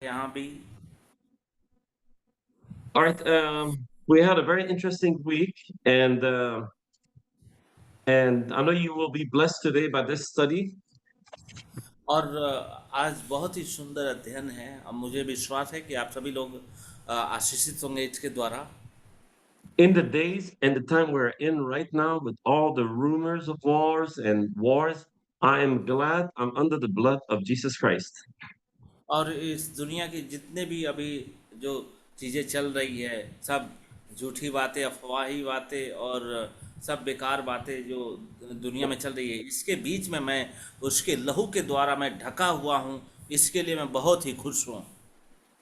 यहाँ भी। All right, we had a very interesting week, and I know you will be blessed today by this study. और आज बहुत ही सुंदर अध्ययन है। अब मुझे विश्वास है कि आप सभी लोग आशीषित होंगे इसके द्वारा। In the days and the time we're in right now, with all the rumors of wars, I am glad I'm under the blood of Jesus Christ. और इस दुनिया की जितने भी अभी जो चीज़ें चल रही है, सब झूठी बातें, अफवाही बातें और सब बेकार बातें जो दुनिया में चल रही है, इसके बीच में मैं उसके लहू के द्वारा मैं ढका हुआ हूँ। इसके लिए मैं बहुत ही खुश हूँ।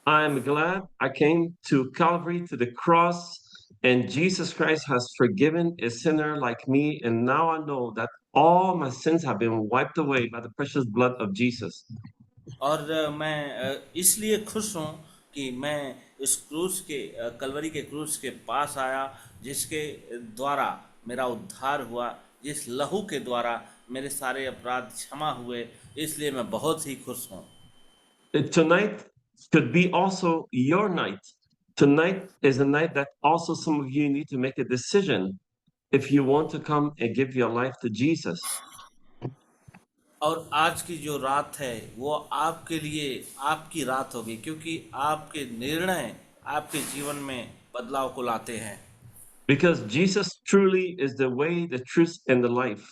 I'm glad I came to Calvary, to the cross, and Jesus Christ has forgiven a sinner like me. And now I know that all my sins have been wiped away by the precious blood of Jesus. और मैं इसलिए खुश हूँ कि मैं इस क्रूस के कलवरी के क्रूस के पास आया, जिसके द्वारा मेरा उद्धार हुआ, जिस लहू के द्वारा मेरे सारे अपराध क्षमा हुए। इसलिए मैं बहुत ही खुश हूँ। Tonight could be also your night. Tonight is a night that also some of you need to make a decision if you want to come and give your life to Jesus. और आज की जो रात है वो आपके लिए आपकी रात होगी, क्योंकि आपके निर्णय आपके जीवन में बदलाव को लाते हैं। Because Jesus truly is the way, the truth, and the life.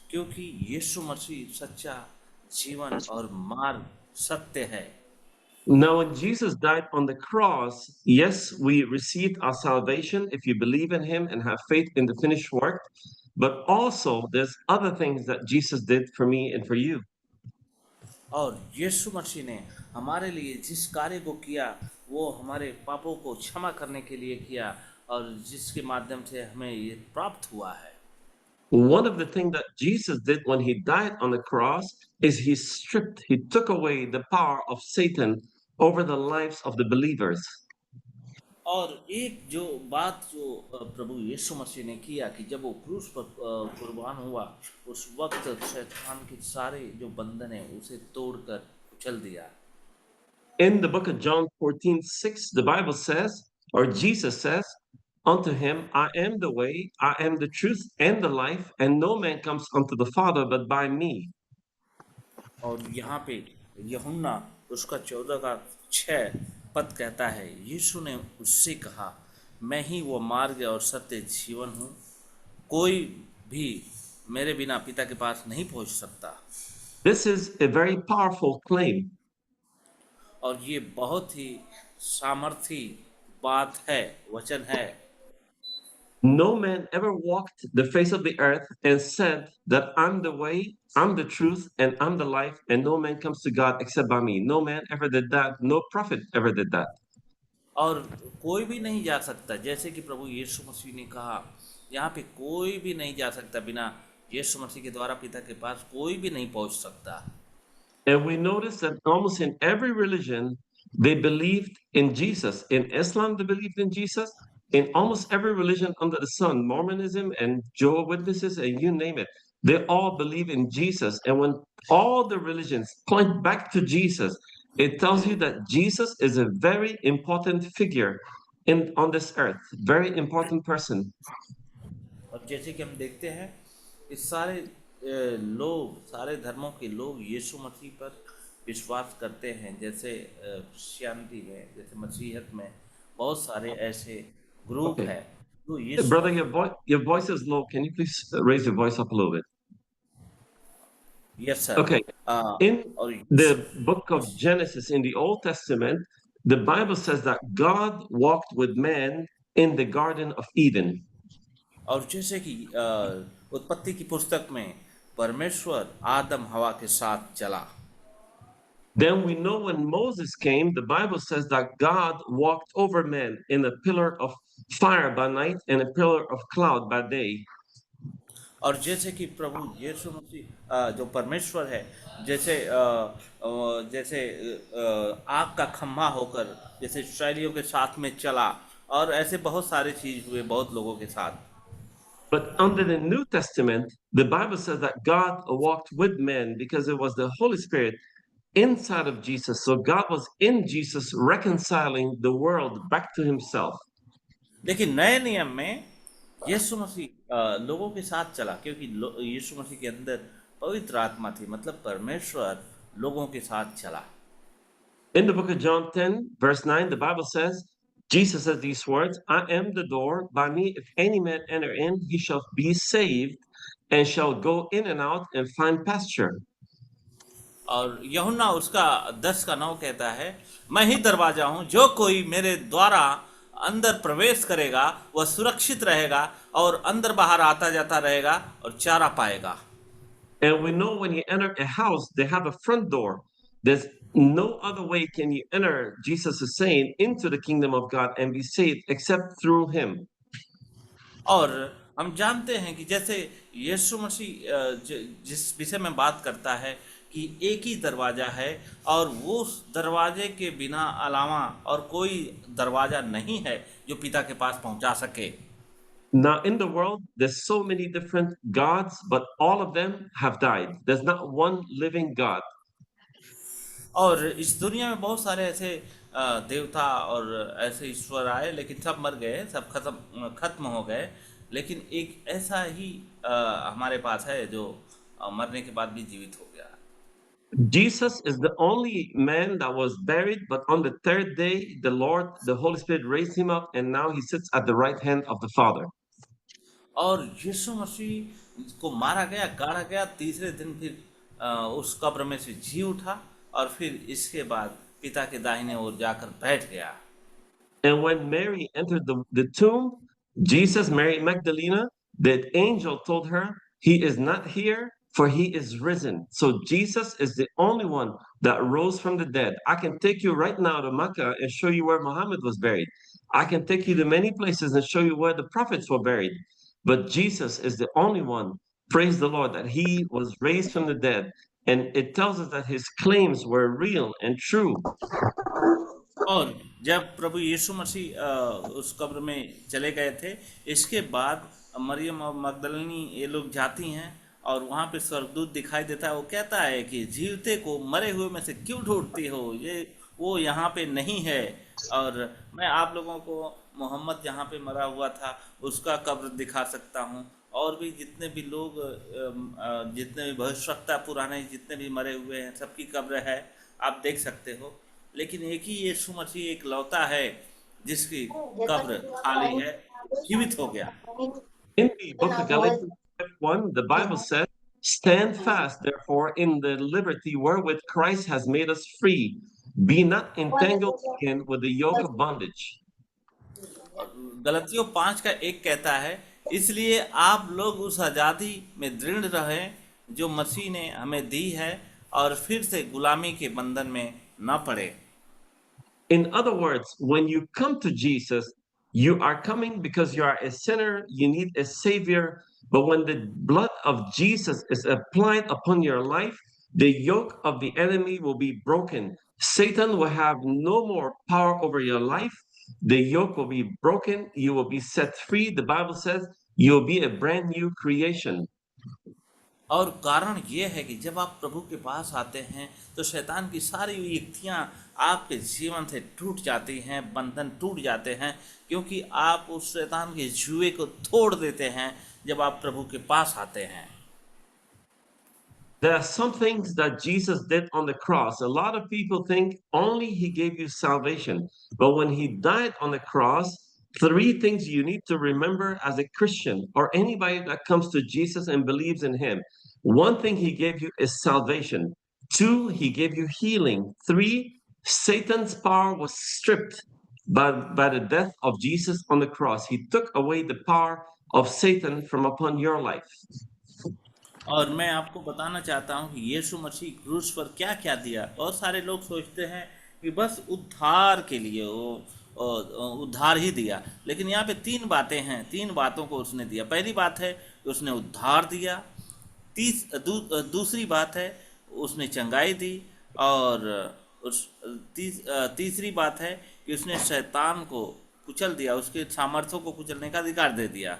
क्योंकि यीशु मसीह सच्चा जीवन और मार्ग सत्य है। Now, when Jesus died on the cross, yes, we received our salvation if you believe in him and have faith in the finished work. But also, there's other things that Jesus did for me and for you. और यीशु मसीह ने हमारे लिए जिस कार्य को किया, वो हमारे पापों को क्षमा करने के लिए किया, और जिसके माध्यम से हमें ये प्राप्त हुआ है। One of the things that Jesus did when he died on the cross is he took away the power of Satan over the lives of the believers. और एक जो बात जो प्रभु यीशु मसीह ने किया कि जब वो क्रूस पर कुर्बान हुआ, उस वक्त शैतान के सारे जो बंधन है उसे तोड़कर उछल दिया। In the book of John 14:6, the Bible says, or Jesus says, unto him, I am the way, I am the truth, and the life, and no man comes unto the Father but by me. और यहाँ पे यूहन्ना उसका 14 का 6 पद कहता है, यीशु ने उससे कहा, मैं ही वो मार्ग और सत्य जीवन हूँ, कोई भी मेरे बिना पिता के पास नहीं पहुँच सकता। This is a very powerful claim. और ये बहुत ही सामर्थी बात है, वचन है। No man ever walked the face of the earth and said that I'm the way, I'm the truth, and I'm the life, and no man comes to God except by me. No man ever did that. No prophet ever did that. और कोई भी नहीं जा सकता, जैसे कि प्रभु यीशु मसीह ने कहा, यहाँ पे कोई भी नहीं जा सकता, बिना यीशु मसीह के द्वारा पिता के पास कोई भी नहीं पहुँच सकता। And we notice that almost in every religion, they believed in Jesus. In Islam, they believed in Jesus. In almost every religion under the sun, Mormonism and Jehovah's Witnesses, and you name it, they all believe in Jesus. And when all the religions point back to Jesus, it tells you that Jesus is a very important figure in on this earth, very important person. और जैसे कि हम देखते हैं, इस सारे लोग, सारे धर्मों के लोग यीशु मसीह पर विश्वास करते हैं। जैसे क्रिश्चियनिटी में, जैसे मसीहत में बहुत सारे ऐसे ग्रुप Okay. है जो यीशु Brother, Masih. your voice is low. Can you please raise your voice up a little bit? Yes sir. Okay. In और the book of Genesis in the Old Testament, the Bible says that God walked with man in the Garden of Eden. और जैसे कि उत्पत्ति की पुस्तक में परमेश्वर आदम हवा के साथ चला। Then we know when Moses came, the Bible says that God walked over man in a pillar of fire by night and a pillar of cloud by day. और जैसे कि प्रभु यीशु मसीह जो परमेश्वर है, जैसे जैसे आग का खम्भा होकर जैसे इस्राएलियों के साथ में चला, और ऐसे बहुत सारे चीज हुए बहुत लोगों के साथ। But under the New Testament, the Bible says that God walked with men because it was the Holy Spirit inside of Jesus. So God was in Jesus reconciling the world back to himself. लेकिन नए नियम में यीशु मसीह लोगों के साथ चला, क्योंकि यीशु मसीह के अंदर पवित्र आत्मा थी, मतलब परमेश्वर लोगों के साथ चला। In the book of John 10, verse 9, the Bible says, Jesus says these words, I am the door. By me, if any man enter in, he shall be saved and shall go in and out and find pasture. और यूहन्ना उसका 10:9 कहता है, मैं ही दरवाजा हूं, जो कोई मेरे द्वारा अंदर प्रवेश करेगा वह सुरक्षित रहेगा और अंदर बाहर आता जाता रहेगा और चारा पाएगा। And we know when you enter a house, they have a front door. There's no other way can you enter, Jesus is saying, into the kingdom of God and be saved except through him. और हम जानते हैं कि जैसे यीशु मसीह जिस विषय में बात करता है कि एक ही दरवाजा है और वो उस दरवाजे के बिना अलावा और कोई दरवाजा नहीं है जो पिता के पास पहुंचा सके। Now, in the world, there's so many different gods, but all of them have died. There's not one living God. और इस दुनिया में बहुत सारे ऐसे देवता और ऐसे ईश्वर आए, लेकिन सब मर गए, सब खत्म हो गए। लेकिन एक ऐसा ही हमारे पास है जो मरने के बाद भी जीवित हो गया। Jesus is the only man that was buried, but on the third day, the Lord, the Holy Spirit raised him up, and now he sits at the right hand of the Father. और यीशु मसीह को मारा गया, गाड़ा गया, तीसरे दिन फिर उस कब्र में से जी उठा और फिर इसके बाद पिता के दाहिने ओर जाकर बैठ गया। And when Mary entered the tomb, Jesus, Mary Magdalena, the angel told her, he is not here, for he is risen. So Jesus is the only one that rose from the dead. I can take you right now to Mecca and show you where Muhammad was buried. I can take you to many places and show you where the prophets were buried. But Jesus is the only one, praise the Lord, that he was raised from the dead. And it tells us that his claims were real and true. और जब प्रभु यीशु मसीह उस कब्र में चले गए थे, इसके बाद मरियम और मगदलिनी ये लोग जाती हैं और वहाँ पे स्वर्गदूत दिखाई देता है। वो कहता है कि जीवते को मरे हुए में से क्यों ढूंढती हो, ये वो यहाँ पे नहीं है। और मैं आप लोगों को मोहम्मद जहाँ पे मरा हुआ था उसका कब्र दिखा सकता हूँ, और भी जितने भी लोग जितने भी भविष्यवक्ता पुराने जितने भी मरे हुए हैं सबकी कब्र है, आप देख सकते हो। लेकिन एक ही यीशु मसीह एक लौता है जिसकी कब्र खाली है, जीवित हो गया। In the book of Galatians 1, the Bible says, stand fast, therefore, in the liberty wherewith Christ has made us free. Be not entangled again with the yoke of bondage. गलतियों 5:1 कहता है, इसलिए आप लोग उस आज़ादी में दृढ़ रहें जो मसीह ने हमें दी है, और फिर से गुलामी के बंधन में न पड़े। In other words, when you come to Jesus, you are coming because you are a sinner, you need a savior. But when the blood of Jesus is applied upon your life, the yoke of the enemy will be broken. Satan will have no more power over your life. The yoke will be broken. You will be set free. The Bible says you'll be a brand new creation. और कारण ये है कि जब आप प्रभु के पास आते हैं तो शैतान की सारी युक्तियाँ आपके जीवन से टूट जाती हैं, बंधन टूट जाते हैं, क्योंकि आप उस शैतान के जुए को तोड़ देते हैं जब आप प्रभु के पास आते हैं। There are some things that Jesus did on the cross. A lot of people think only he gave you salvation. But when he died on the cross, three things you need to remember as a Christian or anybody that comes to Jesus and believes in him. One thing he gave you is salvation. Two, he gave you healing. Three, Satan's power was stripped by the death of Jesus on the cross. He took away the power of Satan from upon your life. और मैं आपको बताना चाहता हूँ कि यीशु मसीह क्रूस पर क्या क्या दिया। बहुत सारे लोग सोचते हैं कि बस उद्धार के लिए वो उद्धार ही दिया, लेकिन यहाँ पे तीन बातें हैं, तीन बातों को उसने दिया। पहली बात है कि उसने उद्धार दिया, दूसरी बात है उसने चंगाई दी, और तीसरी बात है कि उसने शैतान को कुचल दिया, उसके सामर्थ्यों को कुचलने का अधिकार दे दिया।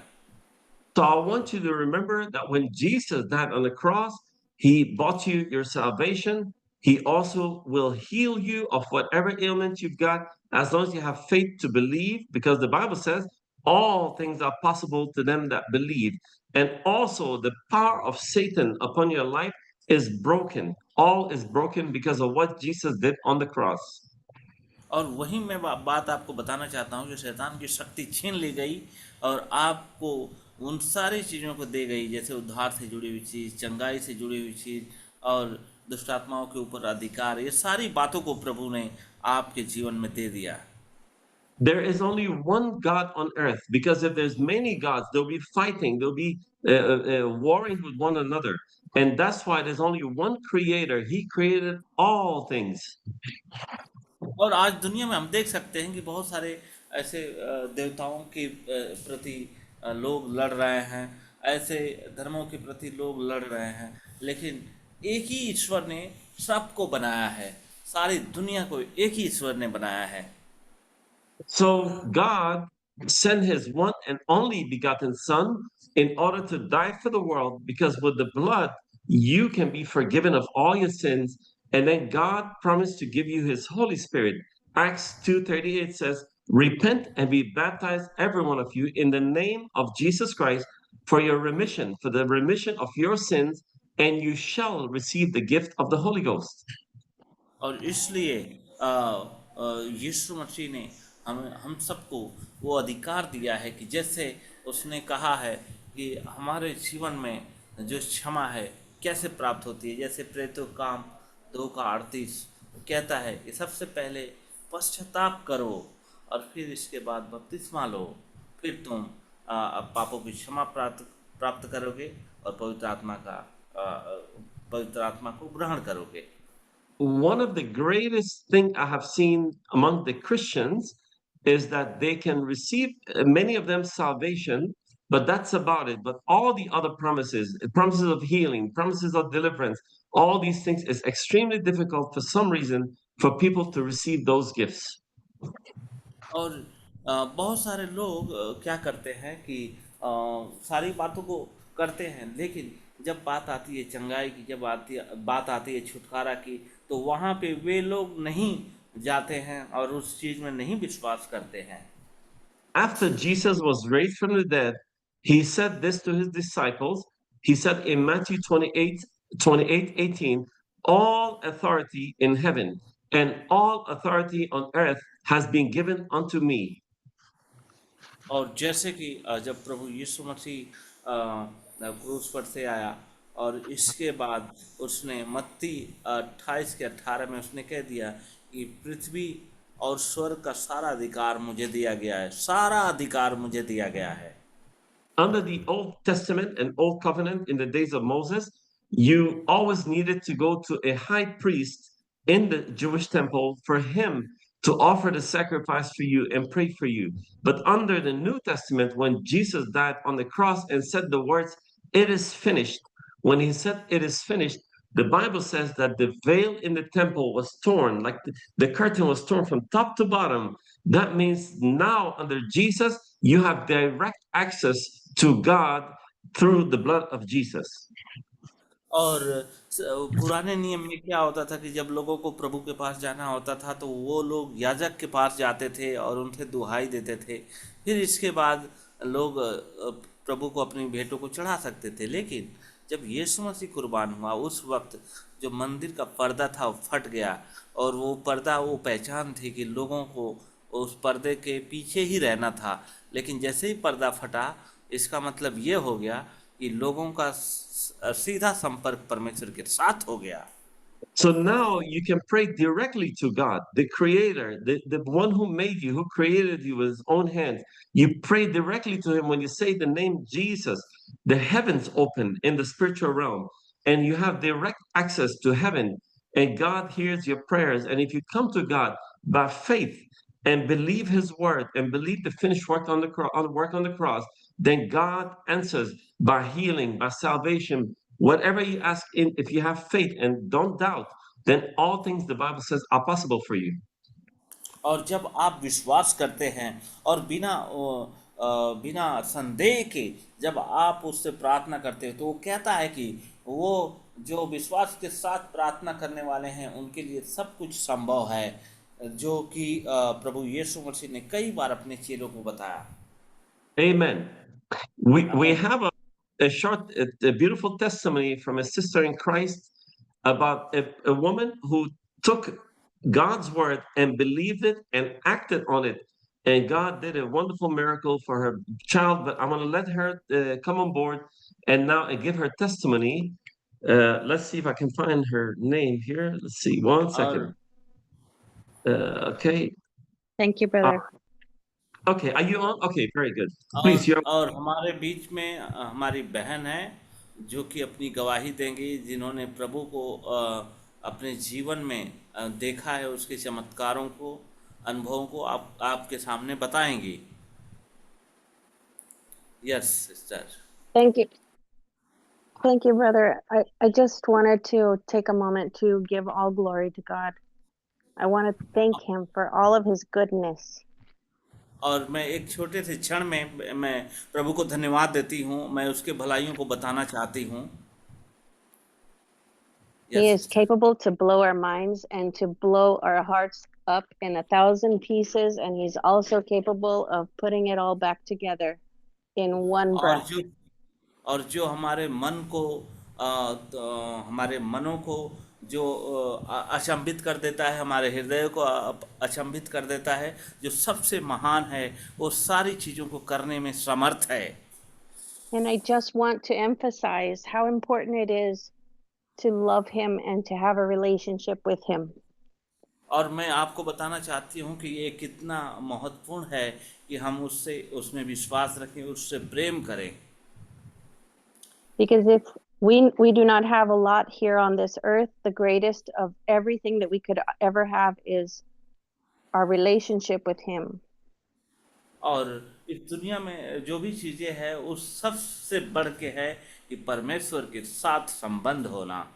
So I want you to remember that when Jesus died on the cross, he bought you your salvation. He also will heal you of whatever ailment you've got as long as you have faith to believe, because the Bible says all things are possible to them that believe. And also, the power of Satan upon your life is broken. All is broken because of what Jesus did on the cross. और वही मैं बात आपको बताना चाहता हूँ कि शैतान की शक्ति छीन ली गई और आपको उन सारी चीज़ों को दे गई, जैसे उद्धार से जुड़ी हुई चीज़, चंगाई से जुड़ी हुई चीज़ और दुष्ट आत्माओं के ऊपर अधिकार, ये सारी बातों को प्रभु ने आपके जीवन में दे दिया। There is only one God on earth, because if there's many gods, they'll be fighting, they'll be warring with one another. And that's why there's only one creator. He created all things. और आज दुनिया में हम देख सकते हैं कि बहुत सारे ऐसे देवताओं के प्रति लोग लड़ रहे हैं, ऐसे धर्मों के प्रति लोग लड़ रहे हैं, लेकिन एक ही ईश्वर ने सबको बनाया है, सारी दुनिया को एक ही ईश्वर ने बनाया है। So God sent his one and only begotten Son in order to die for the world, because with the blood you can be forgiven of all your sins. And then God promised to give you his Holy Spirit. Acts 2:38 says, repent and be baptized, every one of you, in the name of Jesus Christ for your remission, for the remission of your sins, and you shall receive the gift of the Holy Ghost. और इसलिए यीशु मसीह ने हम सबको वो अधिकार दिया है कि जैसे उसने कहा है कि हमारे जीवन में जो क्षमा है कैसे प्राप्त होती है, जैसे प्रेरितों काम 2:38 कहता है कि सबसे पहले पश्चाताप करो और फिर इसके बाद बपतिस्मा लो, फिर तुम पापों की क्षमा प्राप्त प्राप्त करोगे और पवित्र आत्मा को ग्रहण करोगे। One of the greatest thing I have seen among the Christians is that they can receive, many of them, salvation, but that's about it. But all the other promises, promises of healing, promises of deliverance, all these things is extremely difficult for some reason for people to receive those gifts. और बहुत सारे लोग क्या करते हैं कि सारी बातों को करते हैं, लेकिन जब बात आती है चंगाई की, जब बात आती है छुटकारा की, तो वहाँ पे वे लोग नहीं जाते हैं और उस चीज़ में नहीं विश्वास करते हैं। After Jesus was raised from the dead, he said this to his disciples. He said in Matthew 28:18, all authority in heaven and all authority on earth has been given unto me. और जैसे कि जब प्रभु यीशु मसीह क्रूस पर से आया और इसके बाद उसने मत्ती 28:18 में उसने कह दिया कि पृथ्वी और स्वर्ग का सारा अधिकार मुझे दिया गया है, सारा अधिकार मुझे दिया गया है। Under the Old Testament and Old Covenant in the days of Moses, you always needed to go to a high priest in the Jewish temple for him to offer the sacrifice for you and pray for you. But under the New Testament, when Jesus died on the cross and said the words, it is finished, when he said it is finished, the Bible says that the veil in the temple was torn, like the curtain was torn from top to bottom. That means now under Jesus, you have direct access to God through the blood of Jesus. और पुराने नियम में क्या होता था कि जब लोगों को प्रभु के पास जाना होता था तो वो लोग याजक के पास जाते थे और उनसे दुहाई देते थे, फिर इसके बाद लोग प्रभु को अपनी भेंटों को चढ़ा सकते थे। लेकिन जब यीशु मसीह कुर्बान हुआ उस वक्त जो मंदिर का पर्दा था वो फट गया, और वो पर्दा वो पहचान थी कि लोगों को उस पर्दे के पीछे ही रहना था, लेकिन जैसे ही पर्दा फटा इसका मतलब ये हो गया कि लोगों का सीधा संपर्क परमेश्वर के साथ हो गया। So now you can pray directly to God, the creator, the one who made you, who created you with his own hands. You pray directly to him when you say the name Jesus. The heavens open in the spiritual realm, and you have direct access to heaven, and God hears your prayers. And if you come to God by faith and believe his word and believe the finished work on the cross, then God answers by healing, by salvation. Whatever you ask in, if you have faith and don't doubt, then all things, the Bible says, are possible for you. और जब आप विश्वास करते हैं और बिना संदेह के जब आप उससे प्रार्थना करते हैं तो वो कहता है कि वो जो विश्वास के साथ प्रार्थना करने वाले हैं उनके लिए सब कुछ संभव है, जो कि प्रभु यीशु मसीह ने कई बार अपने चेलों को बताया। Amen. We आमीन। have a short, a beautiful testimony from a sister in Christ about a woman who took God's word and believed it and acted on it. And God did a wonderful miracle for her child. But I want to let her come on board and now give her testimony. Let's see if I can find her name here. Let's see, one second. और Okay. Thank you, Uh, brother. okay, are you on? Okay, very good. और Please, you're. और हमारे बीच में हमारी बहन है जो कि अपनी गवाही देंगी, जिन्होंने प्रभु को अपने जीवन में देखा है, उसके चमत्कारों को, अनुभवों को आपके सामने बताएंगी। Yes sister. Thank you. Thank you, brother. I just wanted to take a moment to give all glory to God. I want to thank him for all of his goodness. और मैं एक छोटे से क्षण में मैं प्रभु को धन्यवाद देती हूँ, मैं उसके भलाइयों को बताना चाहती हूँ। He yes is sister. capable to blow our minds and to blow our hearts up in 1,000 pieces, and he's also capable of putting it all back together in one और breath. जो और जो हमारे मन को हमारे मनों को जो अचंभित कर देता है, हमारे हृदय को अचंभित कर देता है, जो सबसे महान है, वो सारी चीज़ों को करने में समर्थ है। And I just want to emphasize how important it is to love him and to have a relationship with him. और मैं आपको बताना चाहती हूँ कि ये कितना महत्वपूर्ण है कि हम उसमें विश्वास रखें, उससे प्रेम करें। Because if we do not have a lot here on this earth, the greatest of everything that we could ever have is our relationship with him. और इस दुनिया में जो भी चीज़ें हैं, उस सब से बढ़ के है कि परमेश्वर के साथ संबंध होना।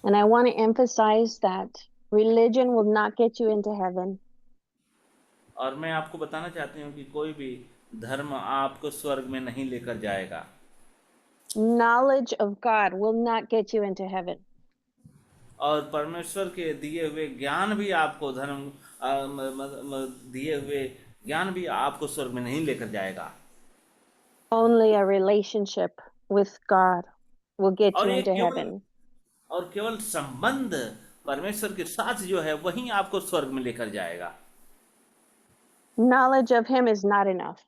And I want to emphasize that religion will not get you into heaven. और मैं आपको बताना चाहती हूँ कि कोई भी धर्म आपको स्वर्ग में नहीं लेकर जाएगा। Knowledge of God will not get you into heaven. और परमेश्वर के दिए हुए ज्ञान भी आपको दिए हुए ज्ञान भी आपको स्वर्ग में नहीं लेकर जाएगा। Only a relationship with God will get और you ये into केवल heaven. और केवल संबंध परमेश्वर के साथ जो है वही आपको स्वर्ग में लेकर जाएगा। Knowledge of him is not enough.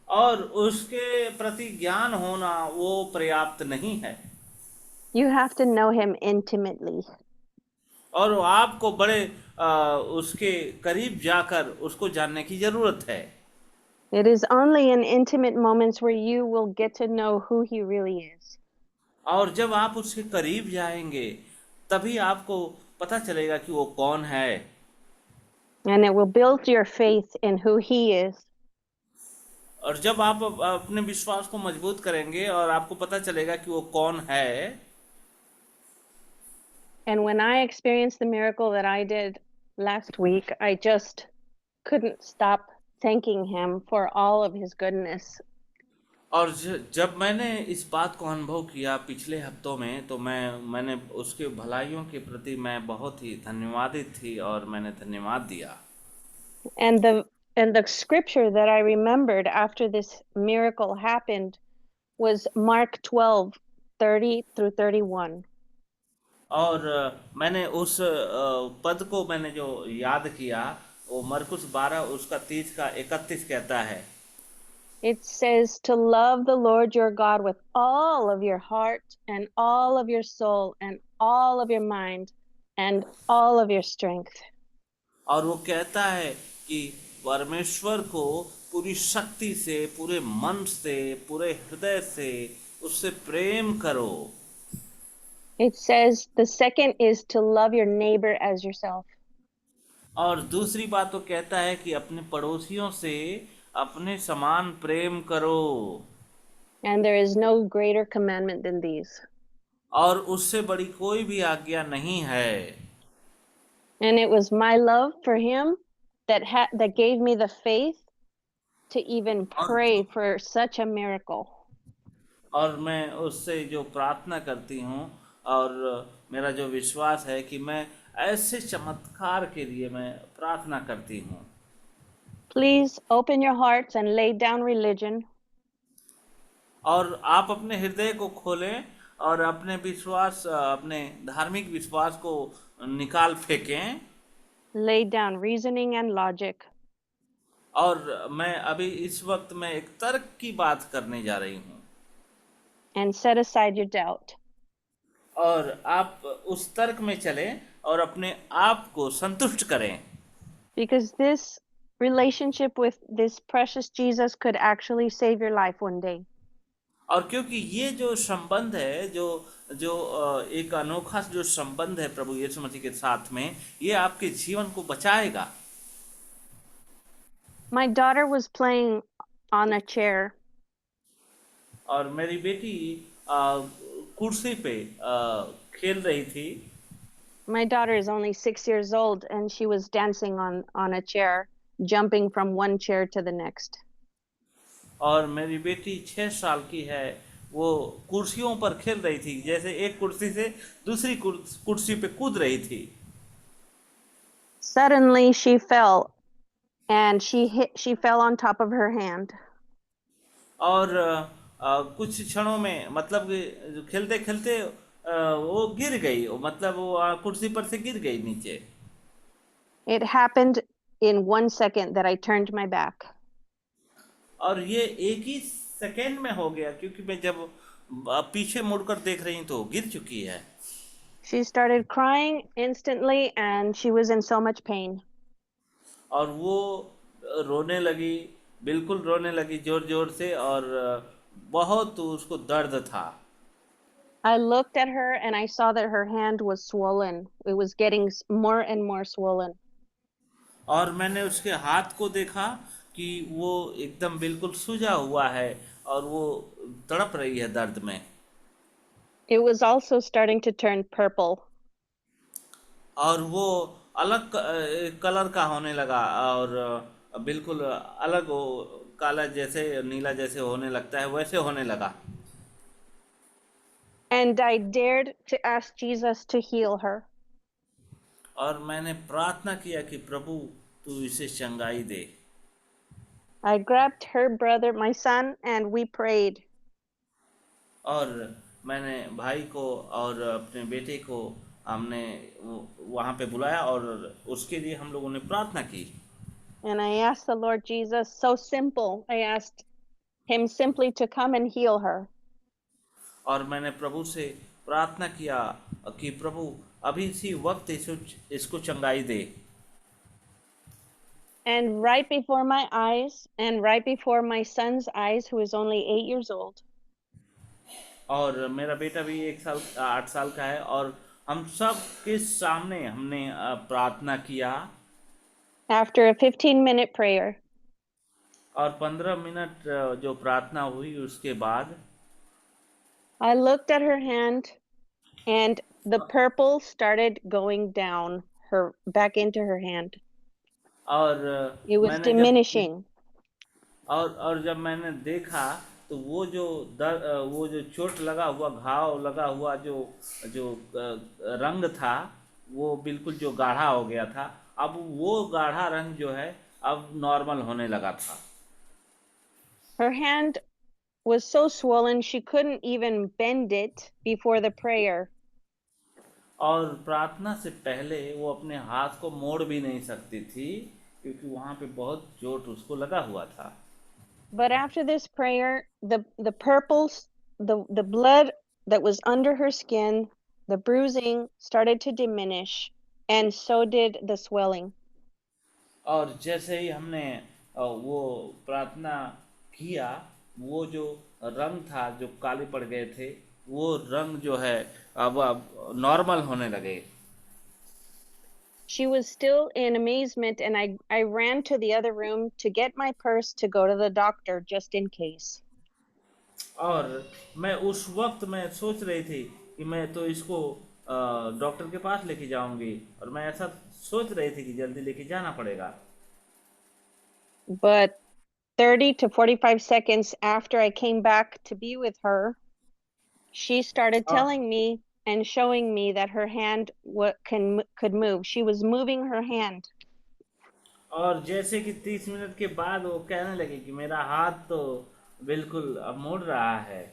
और उसके प्रति ज्ञान होना वो पर्याप्त नहीं है। You have to know him intimately. और आपको बड़े उसके करीब जाकर उसको जानने की जरूरत है। It is only in intimate moments where you will get to know who he really is. और जब आप उसके करीब जाएंगे तभी आपको पता चलेगा कि वो कौन है। And it will build your faith in who he is. और जब आप अपने विश्वास को मजबूत करेंगे और आपको पता चलेगा कि वो कौन है। And when I experienced the miracle that I did last week, I just couldn't stop thanking him for all of his goodness. और जब मैंने इस बात को अनुभव किया पिछले हफ्तों में, तो मैंने उसके भलाइयों के प्रति मैं बहुत ही धन्यवादित थी और मैंने धन्यवाद दिया। And the scripture that I remembered after this miracle happened was Mark 12:30 through 31. और मैंने उस पद को मैंने जो याद किया, वो मरकुस 12 उसका 30 का 31 कहता है। It says to love the Lord your God with all of your heart and all of your soul and all of your mind and all of your strength. और वो कहता है कि परमेश्वर को पूरी शक्ति से, पूरे मन से, पूरे हृदय से उससे प्रेम करो। It says the second is to love your neighbor as yourself. और दूसरी बात तो कहता है कि अपने पड़ोसियों से अपने समान प्रेम करो। And there is no greater commandment than these. और उससे बड़ी कोई भी आज्ञा नहीं है। And it was my love for him that gave me the faith to even और pray for such a miracle. और मैं उससे जो प्रार्थना करती हूँ और मेरा जो विश्वास है कि मैं ऐसे चमत्कार के लिए मैं प्रार्थना करती हूँ। Please open your hearts and lay down religion. और आप अपने हृदय को खोलें और अपने विश्वास अपने धार्मिक विश्वास को निकाल फेंकें। Lay down reasoning and logic. और मैं अभी इस वक्त मैं एक तर्क की बात करने जा रही हूँ And set aside your doubt. और आप उस तर्क में चलें और अपने आप को संतुष्ट करें, Because this relationship with this precious Jesus could actually save your life one day. और क्योंकि ये जो संबंध है जो जो एक अनोखा जो संबंध है प्रभु यीशु मसीह के साथ में, ये आपके जीवन को बचाएगा। My daughter was playing on a chair और मेरी बेटी कुर्सी पे खेल रही थी। My daughter is only 6 years old and she was dancing on a chair, jumping from one chair to the next. और मेरी बेटी 6 साल की है, वो कुर्सियों पर खेल रही थी, जैसे एक कुर्सी से दूसरी कुर्सी पे कूद रही थी। Suddenly she fell and she fell on top of her hand. और कुछ क्षणों में मतलब कि खेलते खेलते वो गिर गई, मतलब वो कुर्सी पर से गिर गई नीचे। It happened in 1 second that I turned my back. और ये एक ही सेकेंड में हो गया, क्योंकि मैं जब पीछे मुड़कर देख रही हूँ तो वो गिर चुकी है। She started crying instantly and she was in so much pain. और वो रोने लगी, बिल्कुल रोने लगी जोर जोर से, और बहुत उसको दर्द था। I looked at her and I saw that her hand was swollen. It was getting more and more swollen. और मैंने उसके हाथ को देखा कि वो एकदम बिल्कुल सूजा हुआ है और वो तड़प रही है दर्द में। It was also starting to turn purple. और वो अलग कलर का होने लगा, और बिल्कुल अलग वो काला जैसे नीला जैसे होने लगता है वैसे होने लगा। And I dared to ask Jesus to heal her. और मैंने प्रार्थना किया कि प्रभु तू इसे चंगाई दे। I grabbed her brother, my son, and we prayed. और मैंने भाई को और अपने बेटे को हमने वहाँ पे बुलाया और उसके लिए हम लोगों ने प्रार्थना की। And I asked the Lord Jesus, so simple, I asked him simply to come and heal her. और मैंने प्रभु से प्रार्थना किया कि प्रभु अभी इसी वक्त इसको चंगाई दे। And right before my eyes, and right before my son's eyes, who is only 8 years old, और मेरा बेटा भी 8 साल का है, और हम सब के सामने हमने प्रार्थना किया। after a 15-minute prayer, और 15 मिनट जो प्रार्थना हुई उसके बाद I looked at her hand and the purple started going down her back into her hand. और It was मैंने diminishing. और जब मैंने देखा तो वो जो चोट लगा हुआ, घाव लगा हुआ जो जो रंग था वो बिल्कुल जो गाढ़ा हो गया था, अब वो गाढ़ा रंग जो है अब नॉर्मल होने लगा था। Her hand was so swollen she couldn't even bend it before the prayer. और प्रार्थना से पहले वो अपने हाथ को मोड़ भी नहीं सकती थी, क्योंकि वहाँ पे बहुत चोट उसको लगा हुआ था। But after this prayer, the purples, the blood that was under her skin, the bruising started to diminish, and so did the swelling. और जैसे ही हमने वो प्रार्थना किया, वो जो रंग था जो काले पड़ गए थे वो रंग जो है अब नॉर्मल होने लगे। She was still in amazement, and I ran to the other room to get my purse to go to the doctor just in case. और मैं उस वक्त मैं सोच रही थी कि मैं तो इसको डॉक्टर के पास लेके जाऊंगी, और मैं ऐसा सोच रही थी कि जल्दी लेके जाना पड़ेगा। But 30 to 45 seconds after I came back to be with her, she started और telling me and showing me that her hand could move. She was moving her hand. और जैसे कि 30 मिनट के बाद वो कहने लगी कि मेरा हाथ तो बिल्कुल अब मुड़ रहा है।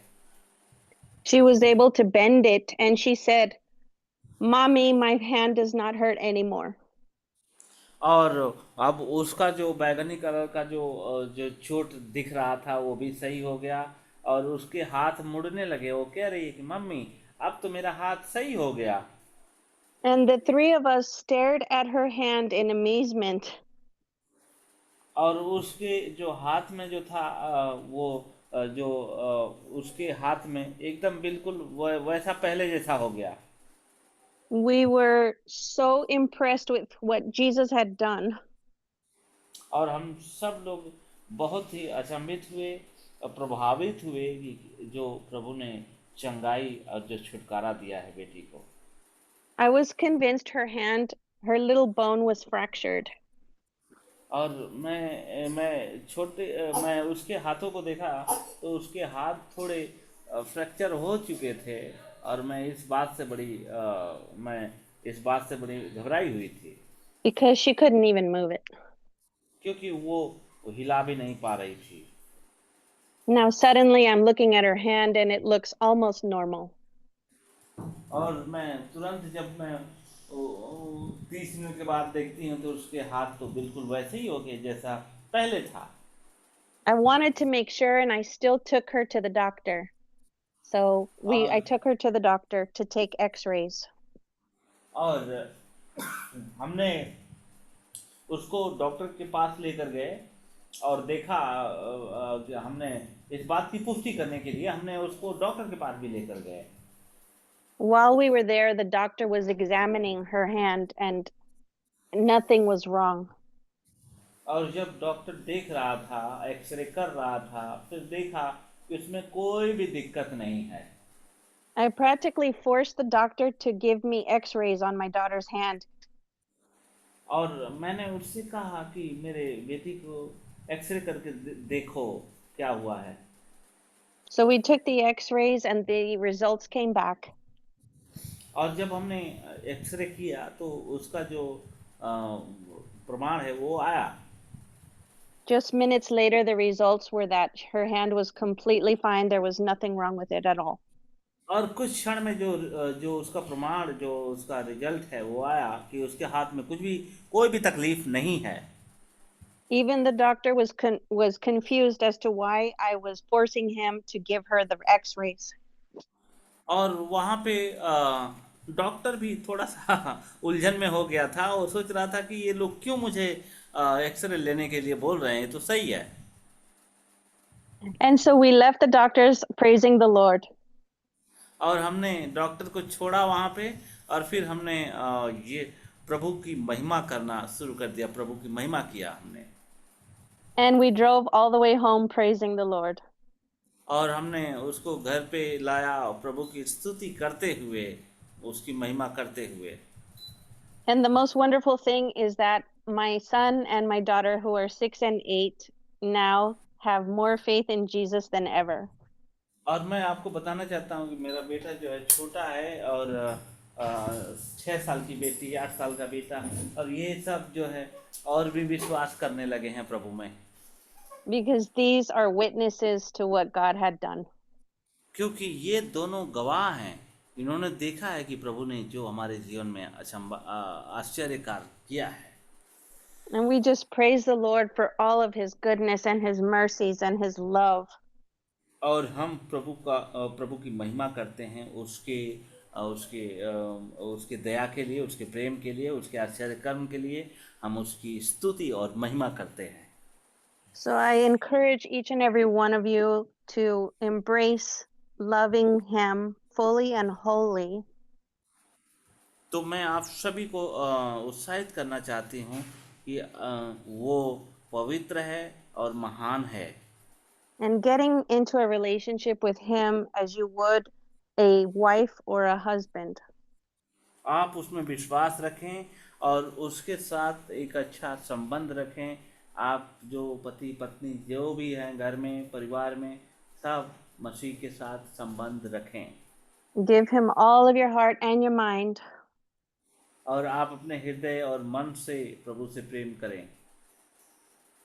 She was able to bend it, and she said, "Mommy, my hand does not hurt anymore." और अब उसका जो बैंगनी कलर का जो चोट दिख रहा था वो भी सही हो गया और उसके हाथ मुड़ने लगे। वो कह रही है कि मम्मी अब तो मेरा हाथ सही हो गया। And the three of us stared at her hand in amazement. और उसके जो हाथ में जो था वो उसके हाथ में एकदम बिल्कुल वैसा पहले जैसा हो गया। We were so impressed with what Jesus had done. और हम सब लोग बहुत ही अचंभित हुए और प्रभावित हुए कि जो प्रभु ने चंगाई और जो छुटकारा दिया है बेटी को। I was convinced her little bone was fractured. और मैं उसके हाथों को देखा तो उसके हाथ थोड़े फ्रैक्चर हो चुके थे और मैं इस बात से बड़ी घबराई हुई थी Because she couldn't even move it. क्योंकि वो हिला भी नहीं पा रही थी। Now suddenly I'm looking at her hand and it looks almost normal. और मैं तुरंत जब मैं 30 मिनट के बाद देखती हूँ तो उसके हाथ तो बिल्कुल वैसे ही हो गए जैसा पहले था। I wanted to make sure and I still took her to the doctor. So I और took her to the doctor to take x-rays. और हमने उसको डॉक्टर के पास लेकर गए और देखा कि हमने इस बात की पुष्टि करने के लिए हमने उसको डॉक्टर के पास भी लेकर गए। While we were there, the doctor was examining her hand and nothing was wrong. और जब डॉक्टर देख रहा था एक्सरे कर रहा था फिर देखा कि उसमें कोई भी दिक्कत नहीं है। I practically forced the doctor to give me x-rays on my daughter's hand. और मैंने उससे कहा कि मेरे बेटी को एक्सरे करके देखो क्या हुआ है। So we took the x-rays and the results came back. और जब हमने एक्सरे किया तो उसका जो प्रमाण है वो आया। Just minutes later, the results were that her hand was completely fine. There was nothing wrong with it at all. और कुछ क्षण में जो उसका प्रमाण जो उसका रिजल्ट है वो आया कि उसके हाथ में कोई भी तकलीफ नहीं है। Even the doctor was confused as to why I was forcing him to give her the x-rays. और वहाँ पे डॉक्टर भी थोड़ा सा उलझन में हो गया था और सोच रहा था कि ये लोग क्यों मुझे एक्सरे लेने के लिए बोल रहे हैं, तो सही है। And so we left the doctors praising the Lord. और हमने डॉक्टर को छोड़ा वहाँ पे और फिर हमने ये प्रभु की महिमा करना शुरू कर दिया, प्रभु की महिमा किया हमने। And we drove all the way home praising the Lord. और हमने उसको घर पे लाया और प्रभु की स्तुति करते हुए उसकी महिमा करते हुए। And the most wonderful thing is that my son and my daughter, who are 6 and 8, now have more faith in Jesus than ever. और मैं आपको बताना चाहता हूँ कि मेरा बेटा जो है छोटा है और 6 साल की बेटी, 8 साल का बेटा, और ये सब जो है और भी विश्वास करने लगे हैं प्रभु में। Because these are witnesses to what God had done. क्योंकि ये दोनों गवाह हैं, इन्होंने देखा है कि प्रभु ने जो हमारे जीवन में आश्चर्यकार किया है। And we just praise the Lord for all of his goodness and his mercies and his love. और हम प्रभु की महिमा करते हैं उसके दया के लिए, उसके प्रेम के लिए, उसके आश्चर्य कर्म के लिए हम उसकी स्तुति और महिमा करते हैं। So I encourage each and every one of you to embrace loving him fully and wholly. तो मैं आप सभी को उत्साहित करना चाहती हूँ कि वो पवित्र है और महान है। And getting into a relationship with him as you would a wife or a husband. आप उसमें विश्वास रखें और उसके साथ एक अच्छा संबंध रखें। आप जो पति पत्नी जो भी हैं घर में परिवार में, सब मसीह के साथ संबंध रखें। Give him all of your heart and your mind. और आप अपने हृदय और मन से प्रभु से प्रेम करें,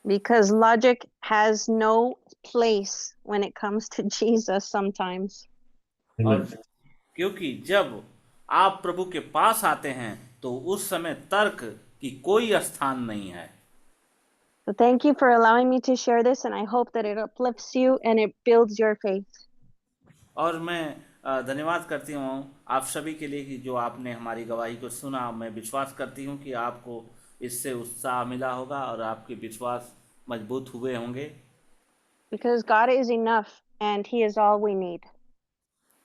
Because logic has no place when it comes to Jesus sometimes. और Amen. क्योंकि जब आप प्रभु के पास आते हैं तो उस समय तर्क की कोई स्थान नहीं है। So thank you for allowing me to share this, and I hope that it uplifts you and it builds your faith. और मैं धन्यवाद करती हूँ आप सभी के लिए कि जो आपने हमारी गवाही को सुना। मैं विश्वास करती हूँ कि आपको इससे उत्साह मिला होगा और आपके विश्वास मजबूत हुए होंगे, Because God is enough and He is all we need.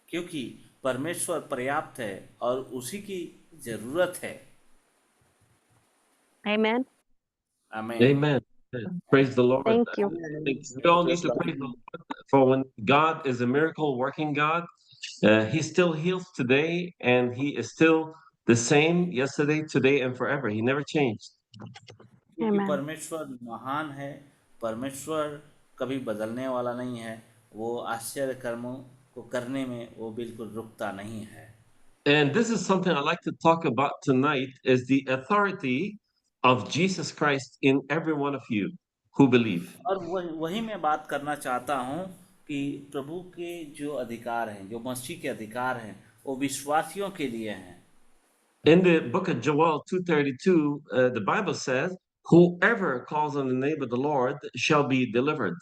क्योंकि परमेश्वर पर्याप्त है और उसी की ज़रूरत है। Amen. आमीन। Amen. Praise the Lord. Thank you. We all need to praise the Lord for when God is a miracle working God. He still heals today, and He is still the same yesterday, today, and forever. He never changed. क्योंकि Amen. परमेश्वर महान है, परमेश्वर कभी बदलने वाला नहीं है, वो आश्चर्य कर्मों को करने में वो बिल्कुल रुकता नहीं है। And this is something I'd like to talk about tonight is the authority of Jesus Christ in every one of you who believe. और वही मैं बात करना चाहता हूँ कि प्रभु के जो अधिकार हैं, जो मसीह के अधिकार हैं, वो विश्वासियों के लिए हैं। In the book of Joel 2:32, the Bible says, whoever calls on the name of the Lord shall be delivered.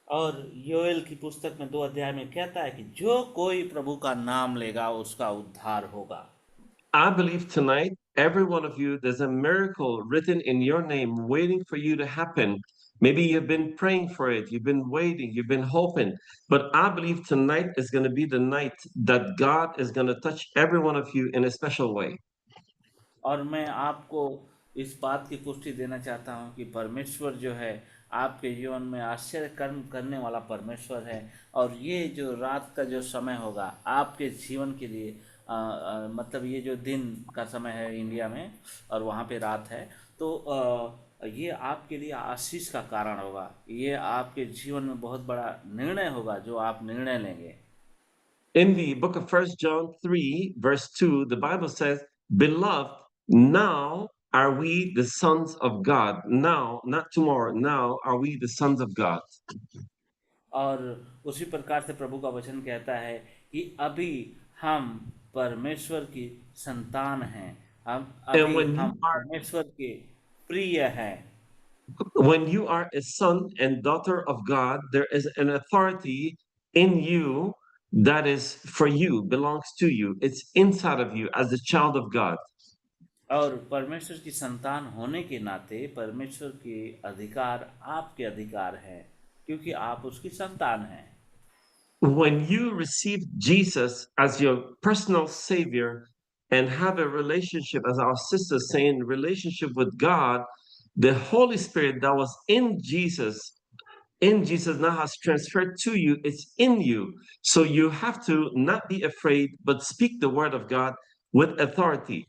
और योएल की पुस्तक में 2 अध्याय में कहता है कि जो कोई प्रभु का नाम लेगा उसका उद्धार होगा। I believe tonight, every one of you, there's a miracle written in your name waiting for you to happen. Maybe you've been praying for it, you've been waiting, you've been hoping, but I believe tonight is going to be the night that God is going to touch every one of you in a special way. और मैं आपको इस बात की पुष्टि देना चाहता हूँ कि परमेश्वर जो है आपके जीवन में आश्चर्य कर्म करने वाला परमेश्वर है। और ये जो रात का जो समय होगा आपके जीवन के लिए मतलब ये जो दिन का समय है इंडिया में और वहाँ पे रात है, तो ये आपके लिए आशीष का कारण होगा। ये आपके जीवन में बहुत बड़ा निर्णय होगा जो आप निर्णय लेंगे। In the book of 1 John 3, verse 2, the Bible says, beloved, now are we the sons of God. Now, not tomorrow, now are we the sons of God. और उसी प्रकार से प्रभु का वचन कहता है कि अभी हम परमेश्वर की संतान हैं, हम And अभी हम परमेश्वर के प्रिय हैं। when you are a son and daughter of God, there is an authority in you that is for you, belongs to you. It's inside of you as a child of God. और परमेश्वर की संतान होने के नाते परमेश्वर के अधिकार आपके अधिकार हैं, क्योंकि आप उसकी संतान हैं। When you receive Jesus as your personal savior and have a relationship, as our sister saying, relationship with God, the Holy Spirit that was in Jesus now has transferred to you. It's in you. So you have to not be afraid, but speak the word of God with authority.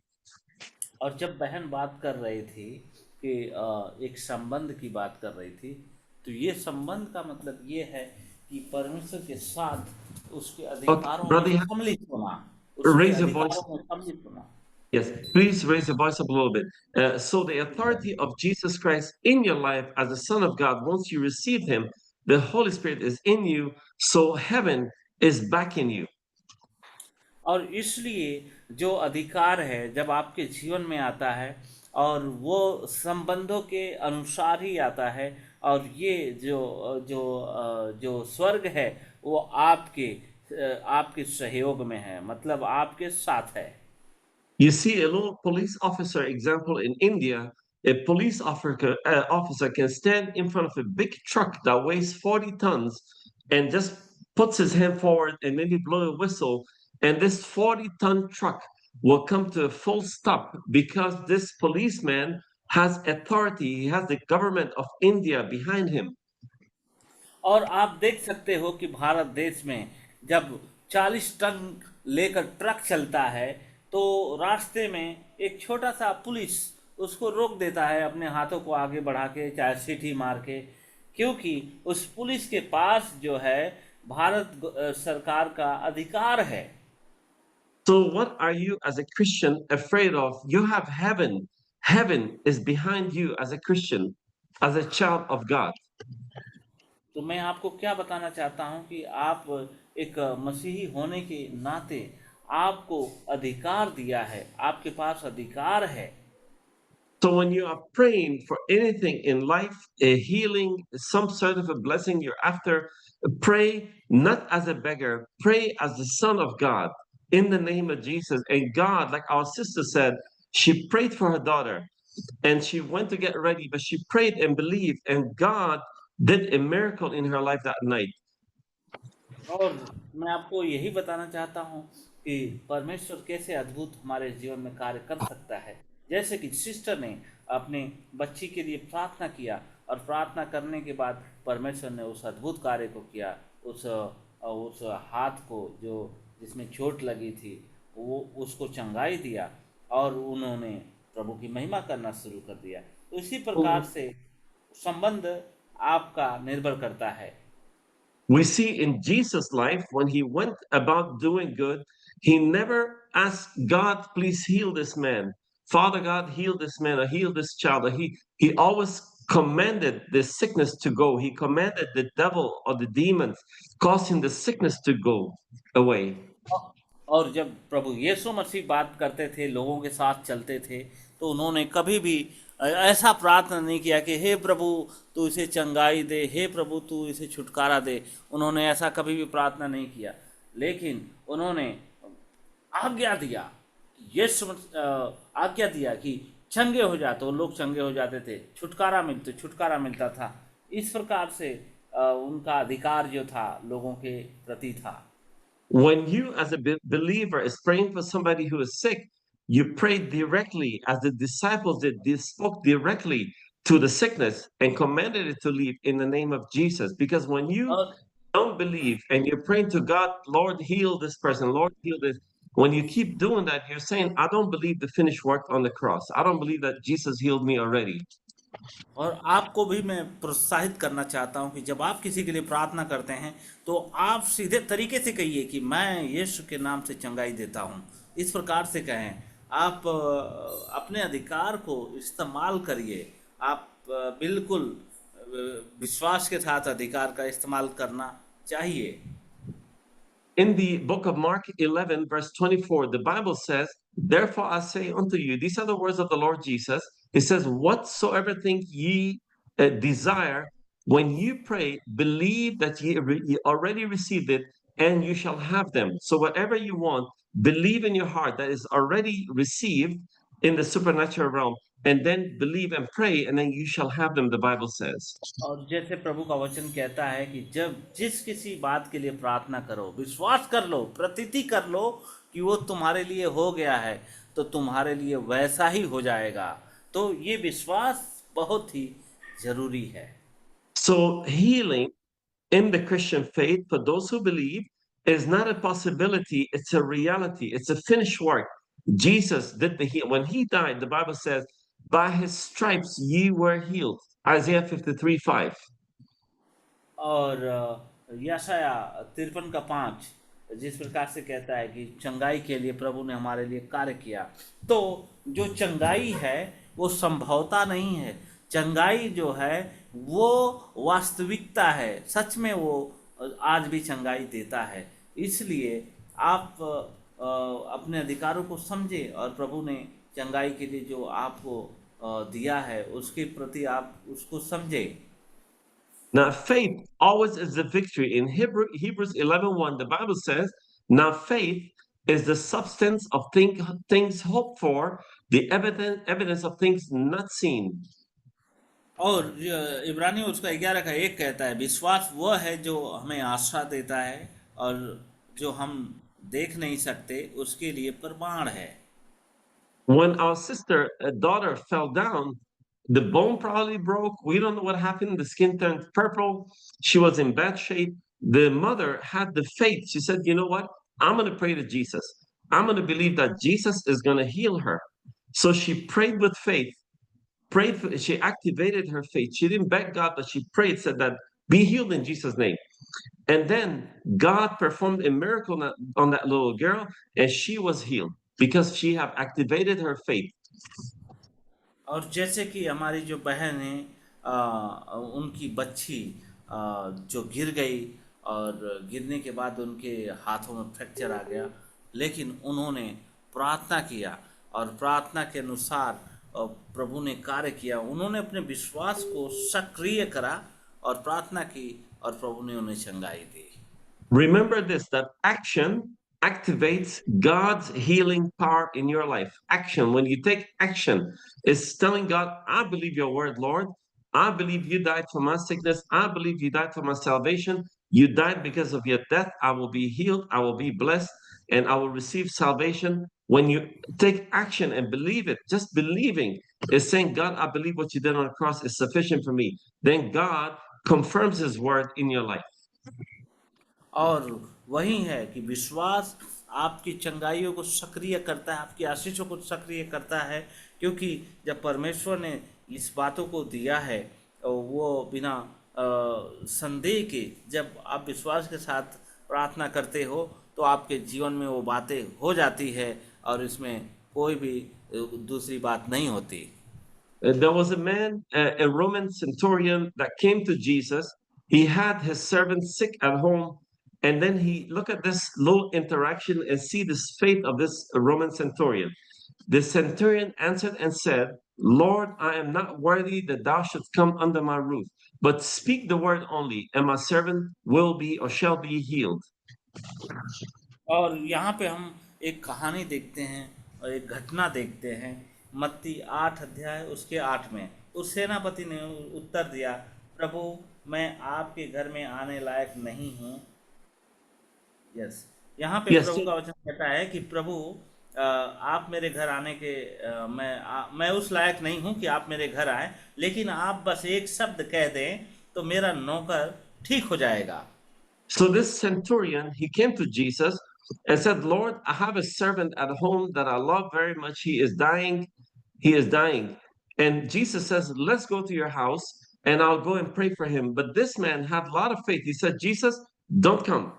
और जब बहन बात कर रही थी कि एक संबंध की बात कर रही थी, तो ये संबंध का मतलब ये है कि परमेश्वर के साथ उसके अधिकारों brother, में सम्मिलित होना, raise your voice. में सम्मिलित होना। Yes, please raise your voice up a little bit. So the authority of Jesus Christ in your life as a son of God, once you receive him, the Holy Spirit is in you, so heaven is backing you. और इसलिए जो अधिकार है जब आपके जीवन में आता है और वो संबंधों के अनुसार ही आता है, और ये जो जो जो स्वर्ग है वो आपके सहयोग में है, मतलब आपके साथ है। You see a little police officer example in India, a police officer can stand in front of a big truck that weighs 40 tons and just puts his hand forward and maybe blow a whistle, and this 40-ton truck will come to a full stop because this policeman has authority. He has the government of India behind him. और आप देख सकते हो कि भारत देश में जब 40 ton लेकर ट्रक चलता है तो रास्ते में एक छोटा सा पुलिस उसको रोक देता है अपने हाथों को आगे बढ़ा के, चाहे सीटी मार के, क्योंकि उस पुलिस के पास जो है भारत सरकार का अधिकार है। So what are you as a Christian afraid of? You have heaven. Heaven is behind you as a Christian, as a child of God. तो मैं आपको क्या बताना चाहता हूं कि आप एक मसीही होने के नाते आपको अधिकार दिया है, आपके पास अधिकार है। So when you are praying for anything in life, a healing, some sort of a blessing you're after, pray not as a beggar, pray as the Son of God in the name of Jesus. And God, like our sister said, she prayed for her daughter and she went to get ready, but she prayed and believed, and God did a miracle in her life that night. और मैं आपको यही बताना चाहता हूँ कि परमेश्वर कैसे अद्भुत हमारे जीवन में कार्य कर सकता है। जैसे कि सिस्टर ने अपने बच्ची के लिए प्रार्थना किया और प्रार्थना करने के बाद परमेश्वर ने उस अद्भुत कार्य को किया। उस हाथ को जो जिसमें चोट लगी थी वो उसको चंगाई दिया और उन्होंने प्रभु की महिमा करना शुरू कर दिया। तो इसी प्रकार से संबंध आपका निर्भर करता है। We see in Jesus' life, when he went about doing good, he never asked God, please heal this man. Father God, heal this man or heal this child. Or he always commanded the sickness to go. He commanded the devil or the demons, causing the sickness to go away. और जब प्रभु यीशु मसीह बात करते थे, लोगों के साथ चलते थे, तो उन्होंने कभी भी ऐसा प्रार्थना नहीं किया कि हे प्रभु तू इसे चंगाई दे, हे प्रभु तू इसे छुटकारा दे। उन्होंने ऐसा कभी भी प्रार्थना नहीं किया, लेकिन उन्होंने आज्ञा दिया, आज्ञा दिया कि चंगे हो जा, तो लोग चंगे हो जाते थे, छुटकारा मिलता था। इस प्रकार से उनका अधिकार जो था लोगों के प्रति था। When you, as a believer, is praying for somebody who is sick, you pray directly, as the disciples did. They spoke directly to the sickness and commanded it to leave in the name of Jesus. Because when you और don't believe and you're praying to God, Lord, heal this person, Lord, heal this. When you keep doing that, you're saying, I don't believe the finished work on the cross. I don't believe that Jesus healed me already. और आपको भी मैं प्रोत्साहित करना चाहता हूं कि जब आप किसी के लिए प्रार्थना करते हैं तो आप सीधे तरीके से कहिए कि मैं यीशु के नाम से चंगाई देता हूं। इस प्रकार से कहें। आप अपने अधिकार को इस्तेमाल करिए। आप बिल्कुल विश्वास के साथ अधिकार का इस्तेमाल करना चाहिए। In the book of Mark 11, verse 24, the Bible says, therefore I say unto you, these are the words of the Lord Jesus. It says, whatsoever thing ye desire, when you pray, believe that ye already received it, and you shall have them. So whatever you want, believe in your heart that is already received in the supernatural realm, and then believe and pray, and then you shall have them, the Bible says. और जैसे प्रभु का वचन कहता है कि जब जिस किसी बात के लिए प्रार्थना करो, विश्वास कर लो, प्रतीति कर लो कि वो तुम्हारे लिए हो गया है, तो तुम्हारे लिए वैसा ही हो जाएगा। तो ये विश्वास बहुत ही जरूरी है। So healing in the Christian faith, for those who believe, is not a possibility, it's a reality, it's a finished work. Jesus did the heal. When he died, the Bible says, by his stripes ye were healed. Isaiah 53:5. और यशाया 53:5 जिस प्रकार से कहता है कि चंगाई के लिए प्रभु ने हमारे लिए कार्य किया। तो जो चंगाई है वो संभवता नहीं है। चंगाई जो है वो वास्तविकता है। सच में वो आज भी चंगाई देता है। इसलिए आप अपने अधिकारों को समझें और प्रभु ने चंगाई के लिए जो आपको दिया है उसके प्रति आप उसको समझें। Now, faith always is the victory. In Hebrews 11:1, the Bible says, now faith is the substance of things hoped for, the evidence of things not seen. और इब्रानियों उसका 11:1 कहता है, विश्वास वह है जो हमें आशा देता है और जो हम देख नहीं सकते उसके लिए प्रमाण है। When our sister, daughter, fell down, the bone probably broke. We don't know what happened. The skin turned purple. She was in bad shape. The mother had the faith. She said, you know what? I'm going to pray to Jesus. I'm going to believe that Jesus is going to heal her. So she prayed with faith. She activated her faith. She didn't beg God, but she prayed, said that, be healed in Jesus' name. And then God performed a miracle on that little girl, and she was healed because she have activated her faith. और जैसे कि हमारी जो बहन है, उनकी बच्ची जो गिर गई और गिरने के बाद उनके हाथों में फ्रैक्चर आ गया, लेकिन उन्होंने प्रार्थना किया और प्रार्थना के अनुसार प्रभु ने कार्य किया। उन्होंने अपने विश्वास को सक्रिय करा और प्रार्थना की और प्रभु ने उन्हें चंगाई दी। Remember this, that action activates God's healing power in your life. Action, when you take action, is telling God, I believe your word, Lord. I believe you died for my sickness. I believe you died for my salvation. You died because of your death. I will be healed. I will be blessed, and I will receive salvation. When you take action and believe it, just believing is saying, God, I believe what you did on the cross is sufficient for me. Then God confirms his word in your life. और वही है कि विश्वास आपकी चंगाइयों को सक्रिय करता है, आपकी आशीषों को सक्रिय करता है, क्योंकि जब परमेश्वर ने इस बातों को दिया है वो बिना संदेह के, जब आप विश्वास के साथ प्रार्थना करते हो तो आपके जीवन में वो बातें हो जाती है और इसमें कोई भी दूसरी बात नहीं होती। There was a man, a Roman centurion, that came to Jesus. He had his servant sick at home, and then he look at this little interaction and see this faith of this Roman centurion. The centurion answered and said, Lord, I am not worthy that thou shouldst come under my roof, but speak the word only, and my servant will be or shall be healed. और यहाँ पे हम एक कहानी देखते हैं और एक घटना देखते हैं, मत्ती 8 अध्याय उसके 8 में। उस सेनापति ने उत्तर दिया, प्रभु मैं आपके घर में आने लायक नहीं हूँ। यस, यहाँ पे Yes, प्रभु so का वचन कहता है कि प्रभु आप मेरे घर आने के मैं उस लायक नहीं हूँ कि आप मेरे घर आए, लेकिन आप बस एक शब्द कह दें तो मेरा नौकर ठीक हो जाएगा। So this centurion, he came to Jesus and said, Lord, I have a servant at home that I love very much. He is dying. He is dying. And Jesus says, let's go to your house and I'll go and pray for him. But this man had a lot of faith. He said, Jesus, don't come.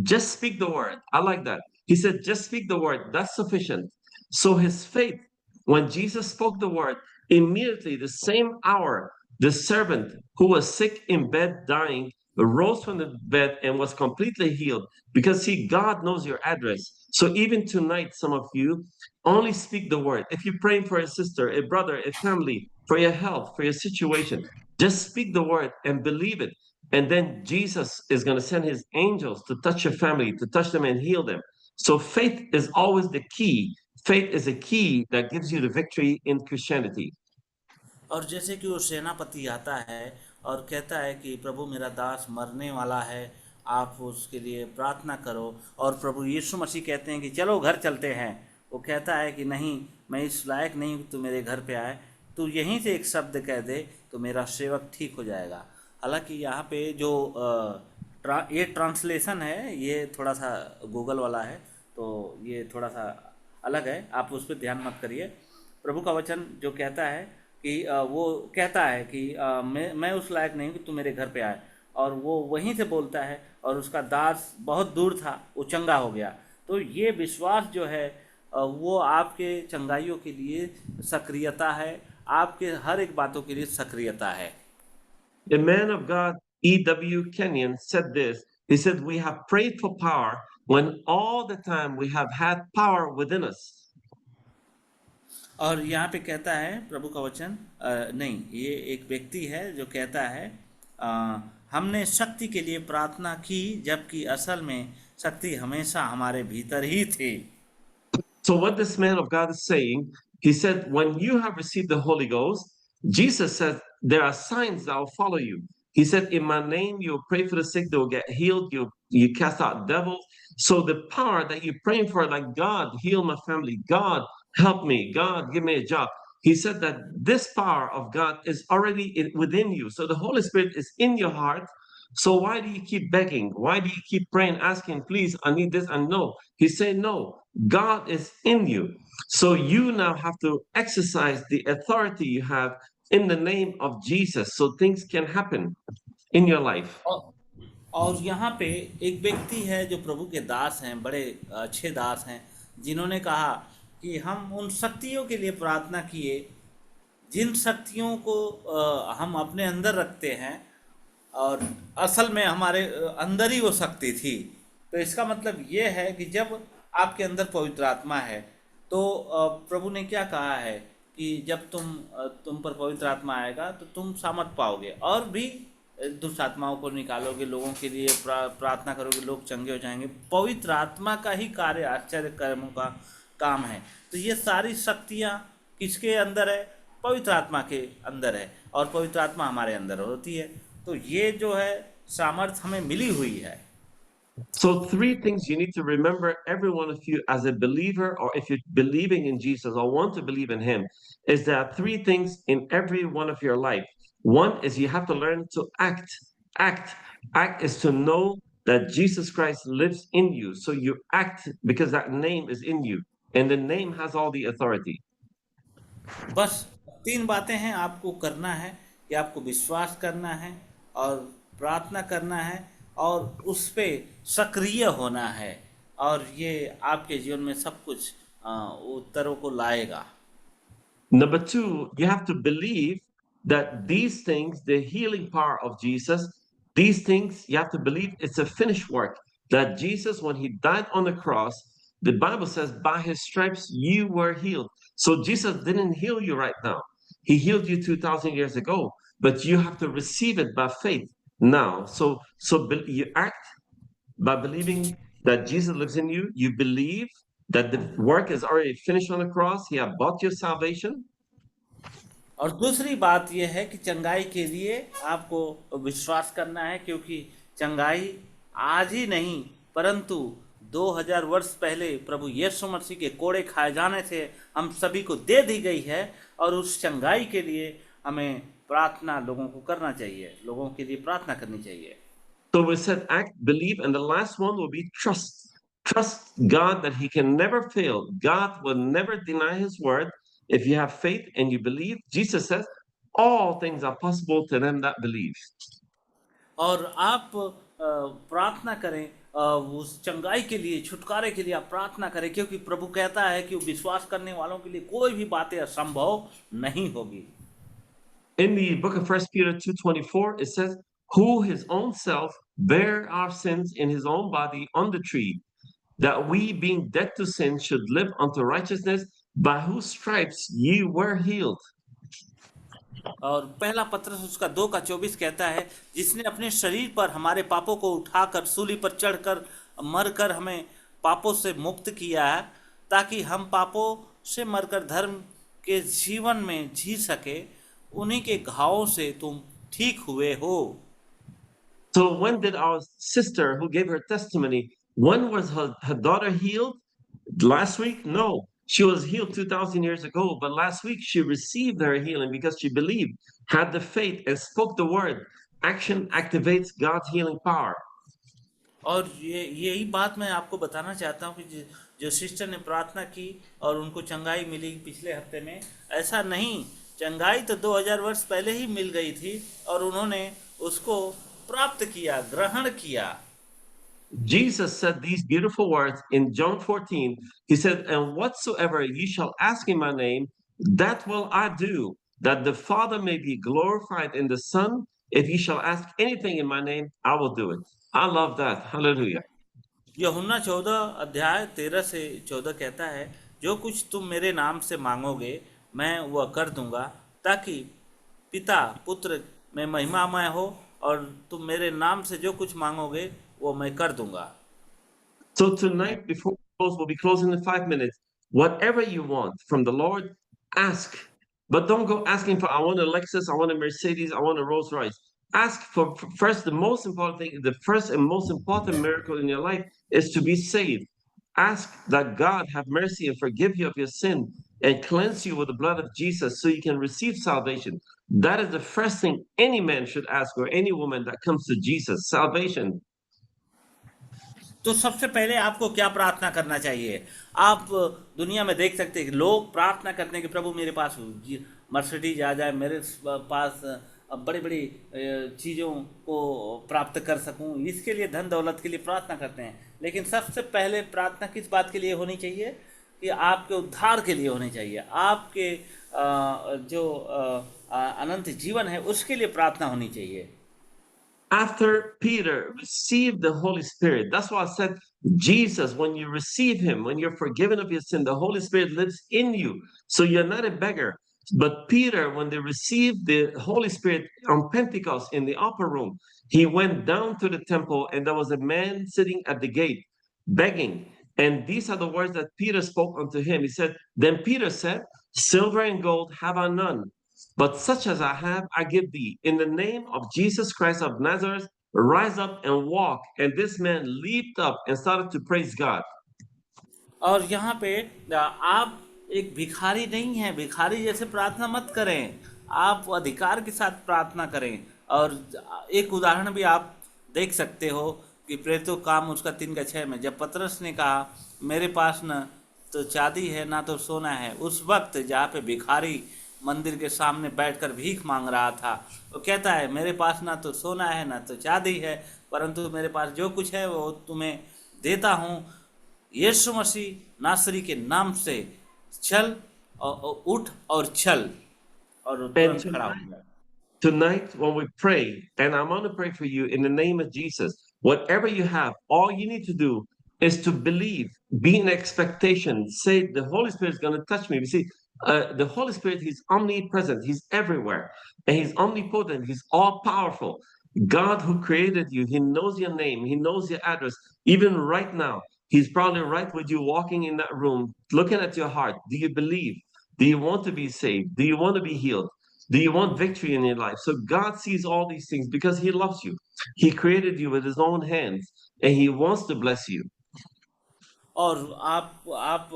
Just speak the word. I like that. He said, just speak the word. That's sufficient. So his faith, when Jesus spoke the word, immediately the same hour, the servant who was sick in bed dying rose from the bed and was completely healed. Because see, God knows your address. So even tonight, some of you only speak the word. If you're praying for a sister, a brother, a family, for your health, for your situation, just speak the word and believe it. And then Jesus is going to send his angels to touch your family, to touch them and heal them. So faith is always the key. Faith is a key that gives you the victory in Christianity. और जैसे कि वो सेनापति आता है और कहता है कि प्रभु मेरा दास मरने वाला है, आप उसके लिए प्रार्थना करो, और प्रभु यीशु मसीह कहते हैं कि चलो घर चलते हैं। वो कहता है कि नहीं, मैं इस लायक नहीं हूँ तू मेरे घर पे आए, तू यहीं से एक शब्द कह दे तो मेरा सेवक ठीक हो जाएगा। हालांकि यहाँ पे जो ये ट्रांसलेशन है ये थोड़ा सा गूगल वाला है, तो ये थोड़ा सा अलग है, आप उस पर ध्यान मत करिए। प्रभु का वचन जो कहता है कि वो कहता है कि मैं उस लायक नहीं हूँ कि तू मेरे घर पे आए, और वो वहीं से बोलता है और उसका दास बहुत दूर था, वो चंगा हो गया। तो ये विश्वास जो है वो आपके चंगाइयों के लिए सक्रियता है, आपके हर एक बातों के लिए सक्रियता है। A man of God, E.W. Kenyon, said this. He said, we have prayed for power when all the time we have had power within us. और यहाँ पे कहता है प्रभु का वचन, नहीं, ये एक व्यक्ति है जो कहता है हमने शक्ति के लिए प्रार्थना की, जबकि असल में शक्ति हमेशा हमारे भीतर ही थी। So what this man of God is saying, he said, when you have received the Holy Ghost, Jesus said, there are signs that will follow you. He said, in my name, you'll pray for the sick, they'll get healed, you cast out devils. So the power that you're praying for, like, God, heal my family, God, help me, God, give me a job. He said that this power of God is already within you. So the Holy Spirit is in your heart. So why do you keep begging? Why do you keep praying, asking, please, I need this? And no, he's saying, no, God is in you. So you now have to exercise the authority you have in the name of Jesus so things can happen in your life. और यहाँ पे एक व्यक्ति है जो प्रभु के दास हैं, बड़े अच्छे दास हैं, जिन्होंने कहा कि हम उन शक्तियों के लिए प्रार्थना किए जिन शक्तियों को हम अपने अंदर रखते हैं, और असल में हमारे अंदर ही वो शक्ति थी। तो इसका मतलब ये है कि जब आपके अंदर पवित्र आत्मा है तो प्रभु ने क्या कहा है कि जब तुम पर पवित्र आत्मा आएगा तो तुम सामर्थ पाओगे और भी दुष्ट आत्माओं को निकालोगे, लोगों के लिए प्रार्थना करोगे, लोग चंगे हो जाएंगे। पवित्र आत्मा का ही कार्य आश्चर्य कर्मों का काम है। तो ये सारी शक्तियाँ किसके अंदर है? पवित्र आत्मा के अंदर है, और पवित्र आत्मा हमारे अंदर होती है। तो ये जो है सामर्थ हमें मिली हुई है। So three things you need to remember, every one of you, as a believer, or if you're believing in Jesus or want to believe in him, is there are three things in every one of your life. One is you have to learn to act. Act is to know that Jesus Christ lives in you. So you act because that name is in you, and the name has all the authority. बस 3 बातें हैं आपको करना है कि आपको विश्वास करना है और प्रार्थना करना है और उस पे सक्रिय होना है, और ये आपके जीवन में सब कुछ उत्तरों को लाएगा। Number two, you have to believe that these things, the healing power of Jesus, these things, you have to believe it's a finished work. That Jesus, when he died on the cross, the Bible says, by his stripes you were healed. So Jesus didn't heal you right now. He healed you 2,000 years ago, but you have to receive it by faith now. So you act by believing that Jesus lives in you. You believe that the work is already finished on the cross. He has bought your salvation. और दूसरी बात यह है कि चंगाई के लिए आपको विश्वास करना है, क्योंकि चंगाई आज ही नहीं परंतु 2000 वर्ष पहले प्रभु यीशु मसीह के कोड़े खाए जाने से हम सभी को दे दी गई है, और उस चंगाई के लिए हमें प्रार्थना लोगों को करना चाहिए, लोगों के लिए प्रार्थना करनी चाहिए। So we said act, believe, and the last one will be trust. Trust God that he can never fail. God will never deny his word. If you have faith and you believe, Jesus says, all things are possible to them that believe. और आप प्रार्थना करें, उस चंगाई के लिए, छुटकारे के लिए आप प्रार्थना करें, क्योंकि प्रभु कहता है कि विश्वास करने वालों के लिए कोई भी बातें असंभव नहीं होगी। In the book of 1 Peter 2:24, it says, who his own self bare our sins in his own body on the tree, that we being dead to sin should live unto righteousness, by whose stripes ye were healed. और पहला पत्रस उसका 2:24 कहता है, जिसने अपने शरीर पर हमारे पापों को उठाकर सूली पर चढ़कर मरकर हमें पापों से मुक्त किया है, ताकि हम पापों से मरकर धर्म के जीवन में जी सके। उन्हीं के घावों से तुम ठीक हुए हो। So when did our sister who gave her testimony, when was her daughter healed? Last week? No. She was healed 2,000 years ago, but last week she received her healing because she believed, had the faith, and spoke the word. Action activates God's healing power. और यही बात मैं आपको बताना चाहता हूँ कि जो सिस्टर ने प्रार्थना की और उनको चंगाई मिली पिछले हफ्ते में, ऐसा नहीं, चंगाई तो 2000 वर्ष पहले ही मिल गई थी और उन्होंने उसको प्राप्त किया, ग्रहण किया। Jesus said these beautiful words in John 14. He said, and whatsoever ye shall ask in my name, that will I do, that the Father may be glorified in the Son. If ye shall ask anything in my name, I will do it. I love that. Hallelujah. यूहन्ना 14:13-14 कहता है, जो कुछ तुम मेरे नाम से मांगोगे मैं वह कर दूंगा, ताकि पिता पुत्र में महिमामय हो, और तुम मेरे नाम से जो कुछ मांगोगे वो मैं कर दूंगा। So tonight, before we close, we'll be closing in 5 minutes. Whatever you want from the Lord, ask. But don't go asking for, I want a Lexus, I want a Mercedes, I want a Rolls Royce. Ask for first, the most important thing, the first and most important miracle in your life is to be saved. Ask that God have mercy and forgive you of your sin and cleanse you with the blood of Jesus so you can receive salvation. That is the first thing any man should ask, or any woman that comes to Jesus, salvation. तो सबसे पहले आपको क्या प्रार्थना करना चाहिए? आप दुनिया में देख सकते हैं कि लोग प्रार्थना करते हैं कि प्रभु मेरे पास मर्सिडीज आ जाए, मेरे पास बड़ी बड़ी चीज़ों को प्राप्त कर सकूं, इसके लिए धन दौलत के लिए प्रार्थना करते हैं। लेकिन सबसे पहले प्रार्थना किस बात के लिए होनी चाहिए? कि आपके उद्धार के लिए होनी चाहिए, आपके जो अनंत जीवन है उसके लिए प्रार्थना होनी चाहिए। After Peter received the Holy Spirit, that's why I said, Jesus, when you receive him, when you're forgiven of your sin, the Holy Spirit lives in you. So you're not a beggar. But Peter, when they received the Holy Spirit on Pentecost in the upper room, he went down to the temple and there was a man sitting at the gate begging. And these are the words that Peter spoke unto him. He said, Then Peter said, Silver and gold have I none, but such as I have, I give thee. In the name of Jesus Christ of Nazareth, rise up and walk. And this man leaped up and started to praise God. और यहाँ पे आप एक भिखारी नहीं हैं, भिखारी जैसे प्रार्थना मत करें, आप अधिकार के साथ प्रार्थना करें। और एक उदाहरण भी आप देख सकते हो कि प्रेरितों काम उसका 3:6 में जब पतरस ने कहा, मेरे पास न तो चांदी है ना तो सोना है, उस वक्त जहाँ पे भिखारी मंदिर के सामने बैठकर भीख मांग रहा था, वो कहता है, मेरे पास ना तो सोना है ना तो चांदी है, परंतु मेरे पास जो कुछ है वो तुम्हें देता हूँ। यीशु मसीह नासरी के नाम से चल और उठ और चल, और तुरंत खड़ा हो गया। Tonight, when we pray, and I'm going to pray for you in the name of Jesus, whatever you have, all you need to do is to believe, be in expectation, say, the Holy Spirit is going to touch me. You see, the Holy Spirit, he's omnipresent, he's everywhere, and he's omnipotent, he's all powerful. God who created you, he knows your name, he knows your address. Even right now, he's probably right with you walking in that room, looking at your heart. Do you believe? Do you want to be saved? Do you want to be healed? Do you want victory in your life? So God sees all these things because he loves you. He created you with his own hands and he wants to bless you. और आप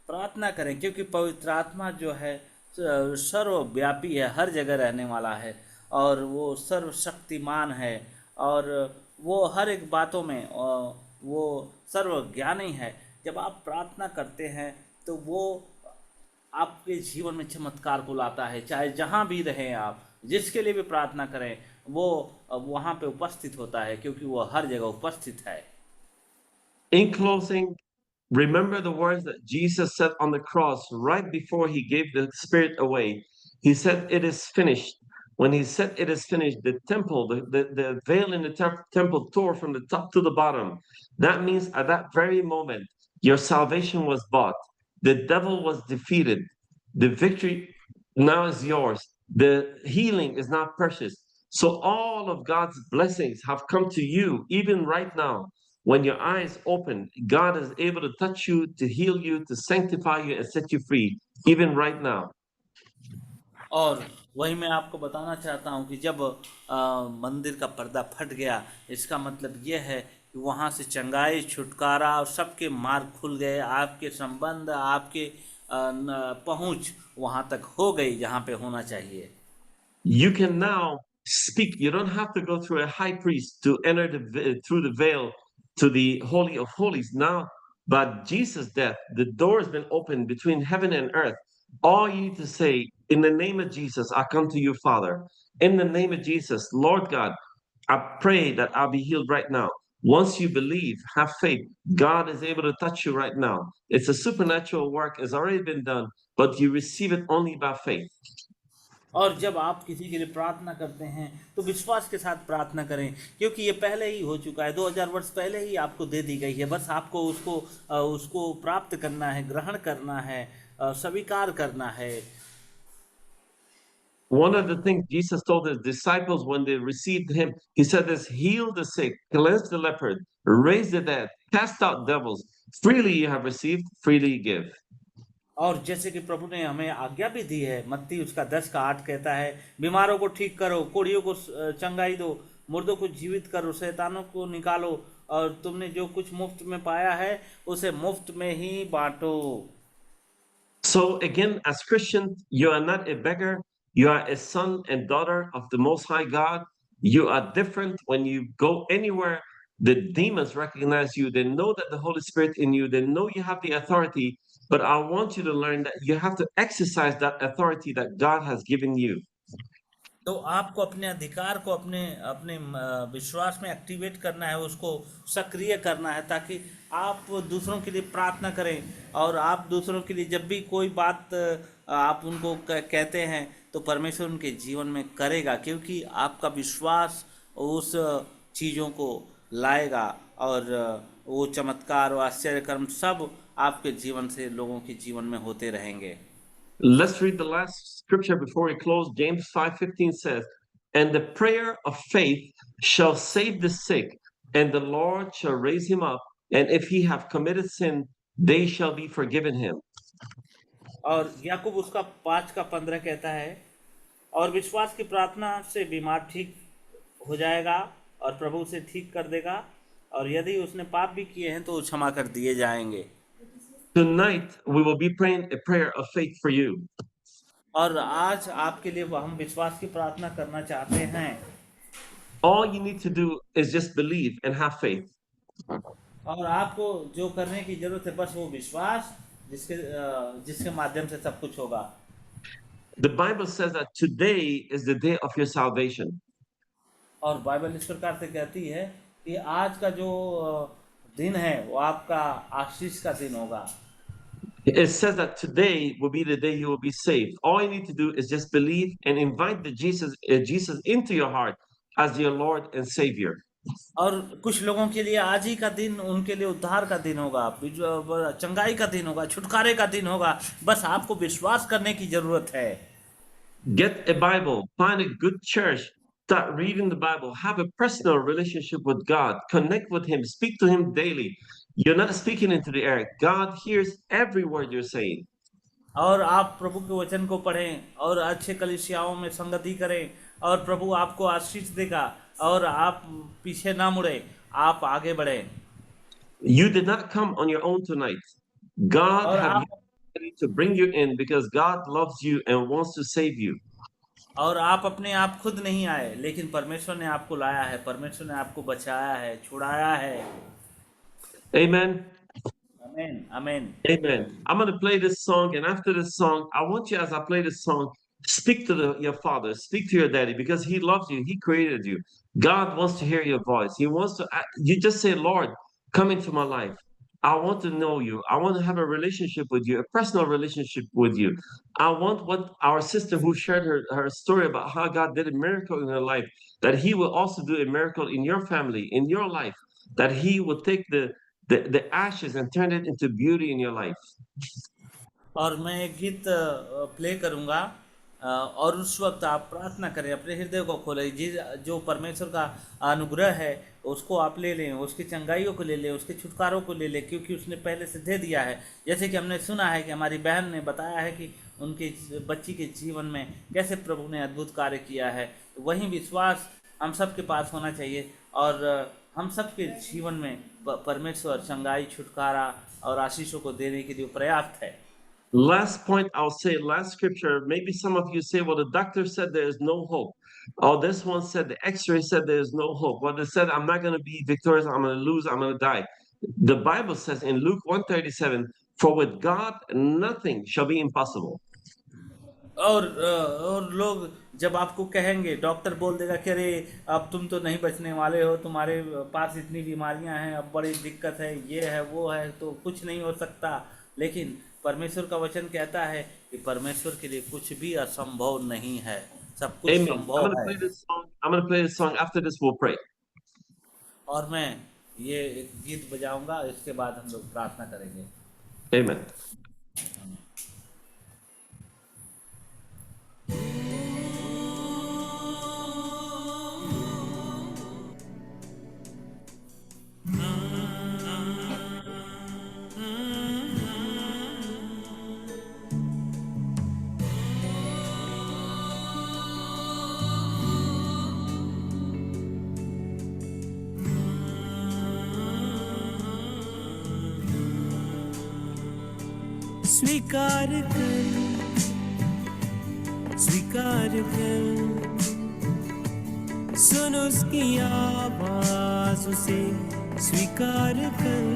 प्रार्थना करें, क्योंकि पवित्र आत्मा जो है सर्वव्यापी है, हर जगह रहने वाला है, और वो सर्वशक्तिमान है, और वो हर एक बातों में वो सर्वज्ञानी है। जब आप प्रार्थना करते हैं तो वो आपके जीवन में चमत्कार को लाता है। चाहे जहाँ भी रहें, आप जिसके लिए भी प्रार्थना करें, वो वहाँ पे उपस्थित होता है, क्योंकि वो हर जगह उपस्थित है। In closing, remember the words that Jesus said on the cross right before he gave the Spirit away. He said, It is finished. When he said it is finished, the temple, the veil in the temple tore from the top to the bottom. That means at that very moment, your salvation was bought. The devil was defeated. The victory now is yours. The healing is now precious. So all of God's blessings have come to you, even right now. When your eyes open, God is able to touch you, to heal you, to sanctify you, and set you free, even right now. और वही मैं आपको बताना चाहता हूँ कि जब मंदिर का पर्दा फट गया, इसका मतलब यह है कि वहाँ से चंगाई, छुटकारा और सबके मार्ग खुल गए। आपके संबंध, आपके पहुँच वहाँ तक हो गई जहाँ पे होना चाहिए। You can now speak. You don't have to go through a high priest to enter through the veil to the Holy of Holies. Now, by Jesus' death, the door has been opened between heaven and earth. All you need to say, in the name of Jesus, I come to you, Father. In the name of Jesus, Lord God, I pray that I'll be healed right now. Once you believe, have faith, God is able to touch you right now. It's a supernatural work, has already been done, but you receive it only by faith. और जब आप किसी के लिए प्रार्थना करते हैं तो विश्वास के साथ प्रार्थना करें, क्योंकि ये पहले ही हो चुका है, 2000 वर्ष पहले ही आपको दे दी गई है। बस आपको उसको प्राप्त करना है, ग्रहण करना है, स्वीकार करना है। One of the things Jesus told his disciples when they received him, he said this, heal the sick, cleanse the leopard, raise the dead, cast out devils. Freely you have received, freely you give. और जैसे कि प्रभु ने हमें आज्ञा भी दी है, मत्ती उसका 10:8 कहता है, बीमारों को ठीक करो, कोढ़ियों को चंगाई दो, मुर्दों को जीवित करो, शैतानों को निकालो, और तुमने जो कुछ मुफ्त में पाया है उसे मुफ्त में ही बांटो। So again, as Christians, you are not a beggar. You are a son and daughter of the Most High God. You are different. When you go anywhere, the demons recognize you. They know that the Holy Spirit in you. They know you have the authority. But I want you to learn that you have to exercise that authority that God has given you. तो आपको अपने अधिकार को अपने अपने विश्वास में activate करना है, उसको सक्रिय करना है, ताकि आप दूसरों के लिए प्रार्थना करें। और आप दूसरों के लिए जब भी कोई बात आप उनको कहते हैं, तो परमेश्वर उनके जीवन में करेगा, क्योंकि आपका विश्वास उस चीज़ों को लाएगा। और वो चमत्कार और आश्चर्य कर्म सब आपके जीवन से लोगों के जीवन में होते रहेंगे। Let's read the last scripture before we close. James 5:15 says, "And the prayer of faith shall save the sick, and the Lord shall raise him up, and if he have committed sin, they shall be forgiven him." और याकूब उसका 5:15 कहता है, और विश्वास की प्रार्थना से बीमार ठीक हो जाएगा और प्रभु उसे ठीक कर देगा, और यदि उसने पाप भी किए हैं तो वो क्षमा कर दिए जाएंगे। Tonight we will be praying a prayer of faith for you. और आज आपके लिए हम विश्वास की प्रार्थना करना चाहते हैं। All you need to do is just believe and have faith. और आपको जो करने की जरूरत है बस वो विश्वास, जिसके माध्यम से सब कुछ होगा। The Bible says that today is the day of your salvation. और बाइबल इस प्रकार से कहती है कि आज का जो दिन है वो आपका आशीष का दिन होगा। It says that today will be the day you will be saved. All you need to do is just believe and invite Jesus into your heart as your Lord and Savior. और कुछ लोगों के लिए आज ही का दिन उनके लिए उद्धार का दिन होगा, चंगाई का दिन होगा, छुटकारे का दिन होगा। बस आपको विश्वास करने की जरूरत है। Get a Bible, find a good church, start reading the Bible, have a personal relationship with God, connect with Him, speak to Him daily. You're not speaking into the air. God hears every word you're saying. और आप प्रभु के वचन को पढ़ें और अच्छे कलीसियाओं में संगति करें, और प्रभु आपको आशीष देगा, और आप पीछे ना मुड़े, आप आगे बढ़ें। You did not come on your own tonight. God और have आप ready to bring you in because God loves you and wants to save you. और आप अपने आप खुद नहीं आए, लेकिन परमेश्वर ने आपको लाया है, परमेश्वर ने आपको बचाया है, छुड़ाया है। Amen. आमीन आमीन। Amen. I'm going to play this song, and after this song, I want you, as I play this song, speak to your father, speak to your daddy, because he loves you. He created you. God wants to hear your voice. He wants to. You just say, "Lord, come into my life. I want to know you. I want to have a relationship with you, a personal relationship with you. I want what our sister who shared her story about how God did a miracle in her life, that He will also do a miracle in your family, in your life, that He will take the ashes and turn it into beauty in your life." और मैं एक गीत play करूँगा, और उस वक्त आप प्रार्थना करें, अपने हृदय को खोलें। जो परमेश्वर का अनुग्रह है उसको आप ले लें, उसकी चंगाइयों को ले लें, उसके छुटकारों को ले लें, क्योंकि उसने पहले से दे दिया है। जैसे कि हमने सुना है कि हमारी बहन ने बताया है कि उनके बच्ची के जीवन में कैसे प्रभु ने अद्भुत कार्य किया है। तो वही विश्वास हम सब के पास होना चाहिए, और हम सब के जीवन में परमेश्वर चंगाई, छुटकारा और आशीषों को देने के लिए पर्याप्त है। Last point I'll say, last scripture. Maybe some of you say, "Well, the doctor said there is no hope." Oh, this one said the X-ray said there is no hope. Well, they said I'm not going to be victorious. I'm going to lose. I'm going to die. The Bible says in Luke 1:37, "For with God nothing shall be impossible." और लोग जब आपको कहेंगे, doctor बोल देगा कि अरे अब तुम तो नहीं बचने वाले हो, तुम्हारे पास इतनी बीमारियां हैं, अब बड़ी दिक्कत है, ये है वो है, तो कुछ नहीं हो सकता। लेकिन परमेश्वर का वचन कहता है कि परमेश्वर के लिए कुछ भी असंभव नहीं है, सब कुछ Amen. I'm संभव going to है। play this song. I'm going to play this song. After this, we'll pray. और मैं ये एक गीत बजाऊंगा, इसके बाद हम लोग प्रार्थना करेंगे। Amen. स्वीकार कर सुन उसकी आवाज, उसे स्वीकार कर।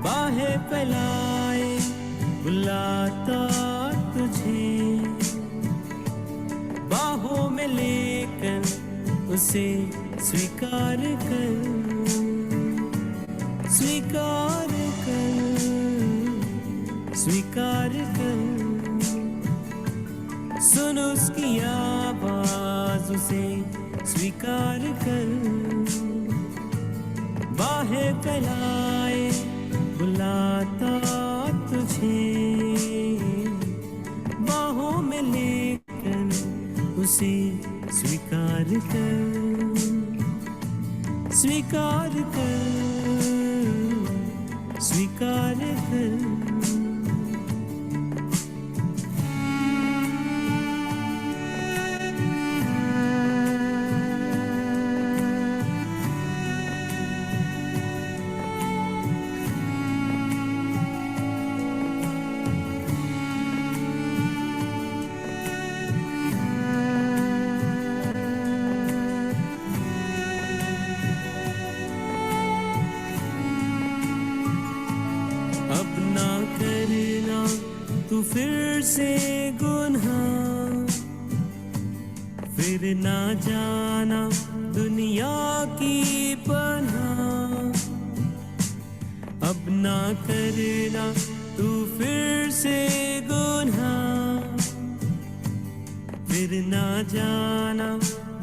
बाहें फैलाए बुलाता तुझे, उसे स्वीकार कर, स्वीकार कर, स्वीकार कर। सुन उसकी आवाज, उसे स्वीकार कर। बाहें फैलाए बुलाता तुझे, बाहों में लेकर उसे स्वीकार कर, स्वीकार कर, स्वीकार कर। अब ना करना तू फिर से गुनाह, फिर ना जाना दुनिया की पनाह। अब ना करना तू फिर से गुनाह, फिर ना जाना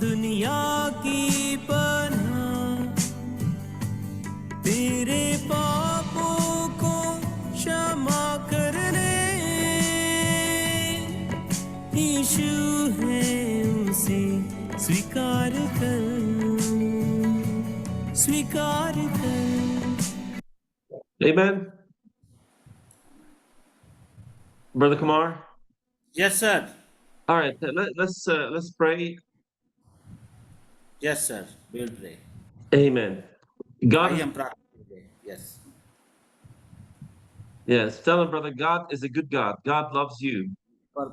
दुनिया की पनाह। तेरे पापों को क्षमा करने यीशु है, उसे स्वीकार कर, स्वीकार कर। Amen. Brother Kumar. Yes sir, All right, let's pray. Yes sir, will pray. Amen. God, आइए हम प्रार्थना करें। Yes, yes, tell him, brother, God is a good God. God loves you,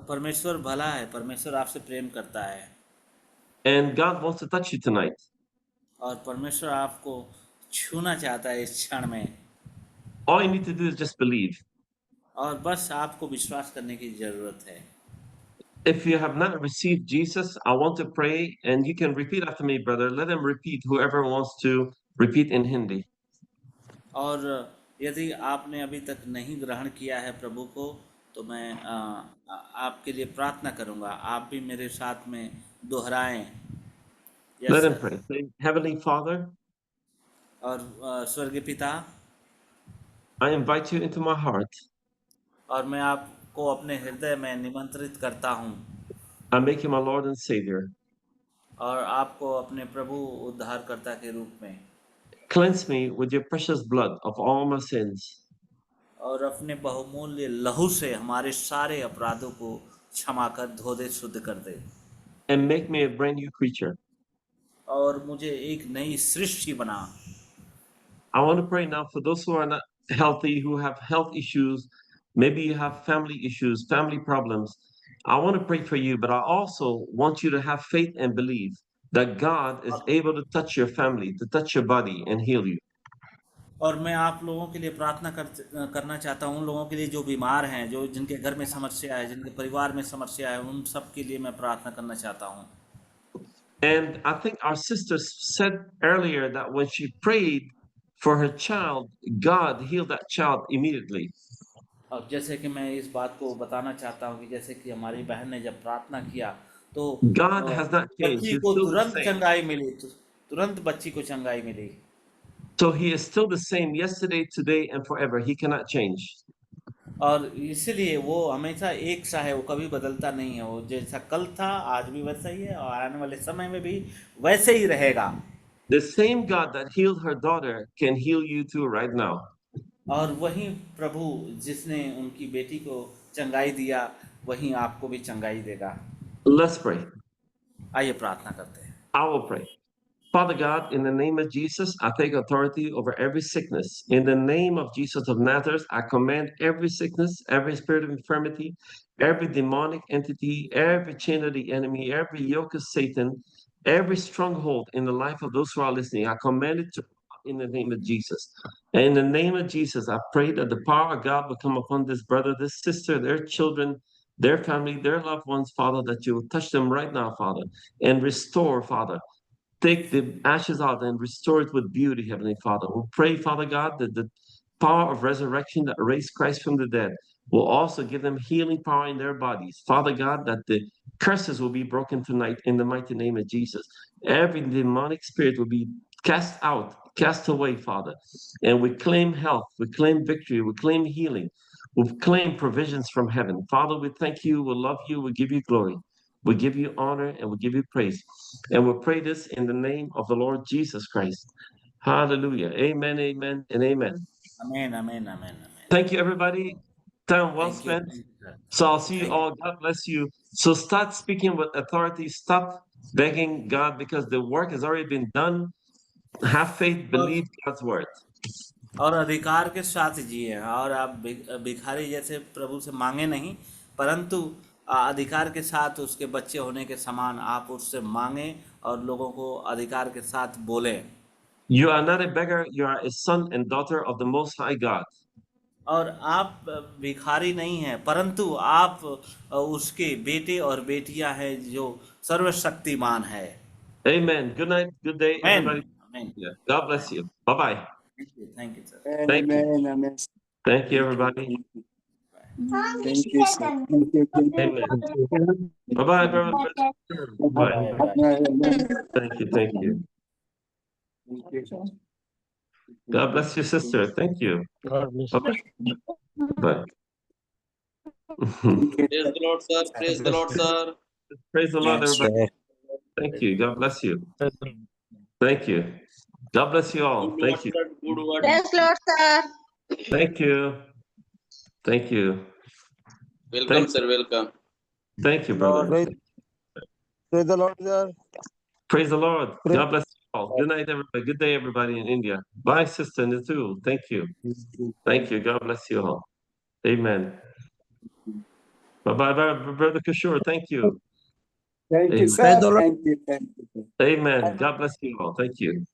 परमेश्वर भला है, परमेश्वर आपसे प्रेम करता है and God wants to touch you tonight. और परमेश्वर आपको छूना चाहता है इस क्षण में। All you need to do is just believe. और बस आपको विश्वास करने की जरूरत है। If you have not received Jesus, I want to pray, and you can repeat after me, brother. Let him repeat, whoever wants to repeat in Hindi. और यदि आपने अभी तक नहीं ग्रहण किया है प्रभु को, तो मैं आपके लिए प्रार्थना करूंगा। आप भी मेरे साथ में दोहराएं। Yes Let him sir. pray. Say, Heavenly Father, और स्वर्गीय पिता, I invite you into my heart. और मैं आपको अपने हृदय में निमंत्रित करता हूँ I make you my Lord and Savior. और आपको अपने प्रभु उद्धारकर्ता के रूप में, Cleanse me with your precious blood of all my sins. और अपने बहुमूल्य लहू से हमारे सारे अपराधों को क्षमा कर धो दे, शुद्ध कर दे, And make me a brand new creature. और मुझे एक नई सृष्टि बना। I want to pray now for those who are not healthy, who have health issues. Maybe you have family issues, family problems. I want to pray for you, but I also want you to have faith and believe that God is able to touch your family, to touch your body and heal you. और मैं आप लोगों के लिए प्रार्थना करना चाहता हूँ, उन लोगों के लिए जो बीमार हैं, जो जिनके घर में समस्या है, जिनके परिवार में समस्या है, उन सब के लिए मैं प्रार्थना करना चाहता हूँ। And I think our sister said earlier that when she prayed for her child, God healed that child immediately. अब जैसे कि मैं इस बात को बताना चाहता हूँ कि जैसे कि हमारी बहन ने जब प्रार्थना किया तो God has not changed. बच्ची He's को still the तुरंत same. चंगाई मिली, तुरंत बच्ची को चंगाई मिली। So he is still the same yesterday, today, and forever. He cannot change. और इसलिए वो हमेशा एक सा है, वो कभी बदलता नहीं है। वो जैसा कल था आज भी वैसा ही है और आने वाले समय में भी वैसे ही रहेगा। The same God that healed her daughter can heal you too right now. और वही प्रभु जिसने उनकी बेटी को चंगाई दिया, वही आपको भी चंगाई देगा। Let's pray. आइए प्रार्थना करते हैं। I will pray. Father God, in the name of Jesus, I take authority over every sickness. In the name of Jesus of Nazareth, I command every sickness, every spirit of infirmity, every demonic entity, every chain of the enemy, every yoke of Satan, every stronghold in the life of those who are listening, I command it to in the name of Jesus. And in the name of Jesus, I pray that the power of God will come upon this brother, this sister, their children, their family, their loved ones, Father, that you will touch them right now, Father, and restore, Father. take the ashes out and restore it with beauty, Heavenly Father. We pray, Father God, that the power of resurrection that raised Christ from the dead will also give them healing power in their bodies. Father God, that the curses will be broken tonight in the mighty name of Jesus. Every demonic spirit will be cast out, cast away, Father. And we claim health, we claim victory, we claim healing, we claim provisions from heaven. Father, we thank you, we love you, we give you glory. We give you honor and we give you praise. And we pray this in the name of the Lord Jesus Christ. Hallelujah. Amen, amen, and amen. Amen, amen, amen, amen. Thank you, everybody. Time well Thank you. spent. Thank you, sir. So I'll see you Thank all. God bless you. So start speaking with authority. Stop begging God because the work has already been done. Have faith, believe God's word. और अधिकार के साथ जिए और आप भिखारी जैसे प्रभु से मांगे नहीं, परंतु अधिकार के साथ उसके बच्चे होने के समान आप उससे मांगे और लोगों को अधिकार के साथ बोलें। You are not a beggar, you are a son and daughter of the Most High God. और आप भिखारी नहीं हैं, परंतु आप उसके बेटे और बेटियां हैं जो सर्वशक्तिमान है। Amen. Good night, good day, Amen. everybody. Amen. Yeah. God bless you. Bye-bye. Thank you, sir. Thank you. Amen. Amen. Thank you, everybody. Thank you, sir. Thank you. Amen. Bye-bye, brother. Bye. Thank you, thank you. God bless you, sister. Thank you. Bye-bye. Bye. Praise the Lord, sir. Praise the Lord, sir. Praise the Lord, everybody. Thank you. God bless you. Thank you. God bless you all. Good Thank word, you. sir. Good word. Yes, Lord, sir. Thank you. Thank you. Welcome, Thank- sir. Welcome. Thank you, brother. Praise the Lord, sir. Praise the Lord. God bless you all. Good night, everybody. Good day, everybody in India. Bye, sister Nitu. Thank you. Thank you. God bless you all. Amen. Bye-bye, brother Kishore. Thank you. Thank you, Amen. sir. Thank you. Thank you. Amen. God bless you all. Thank you.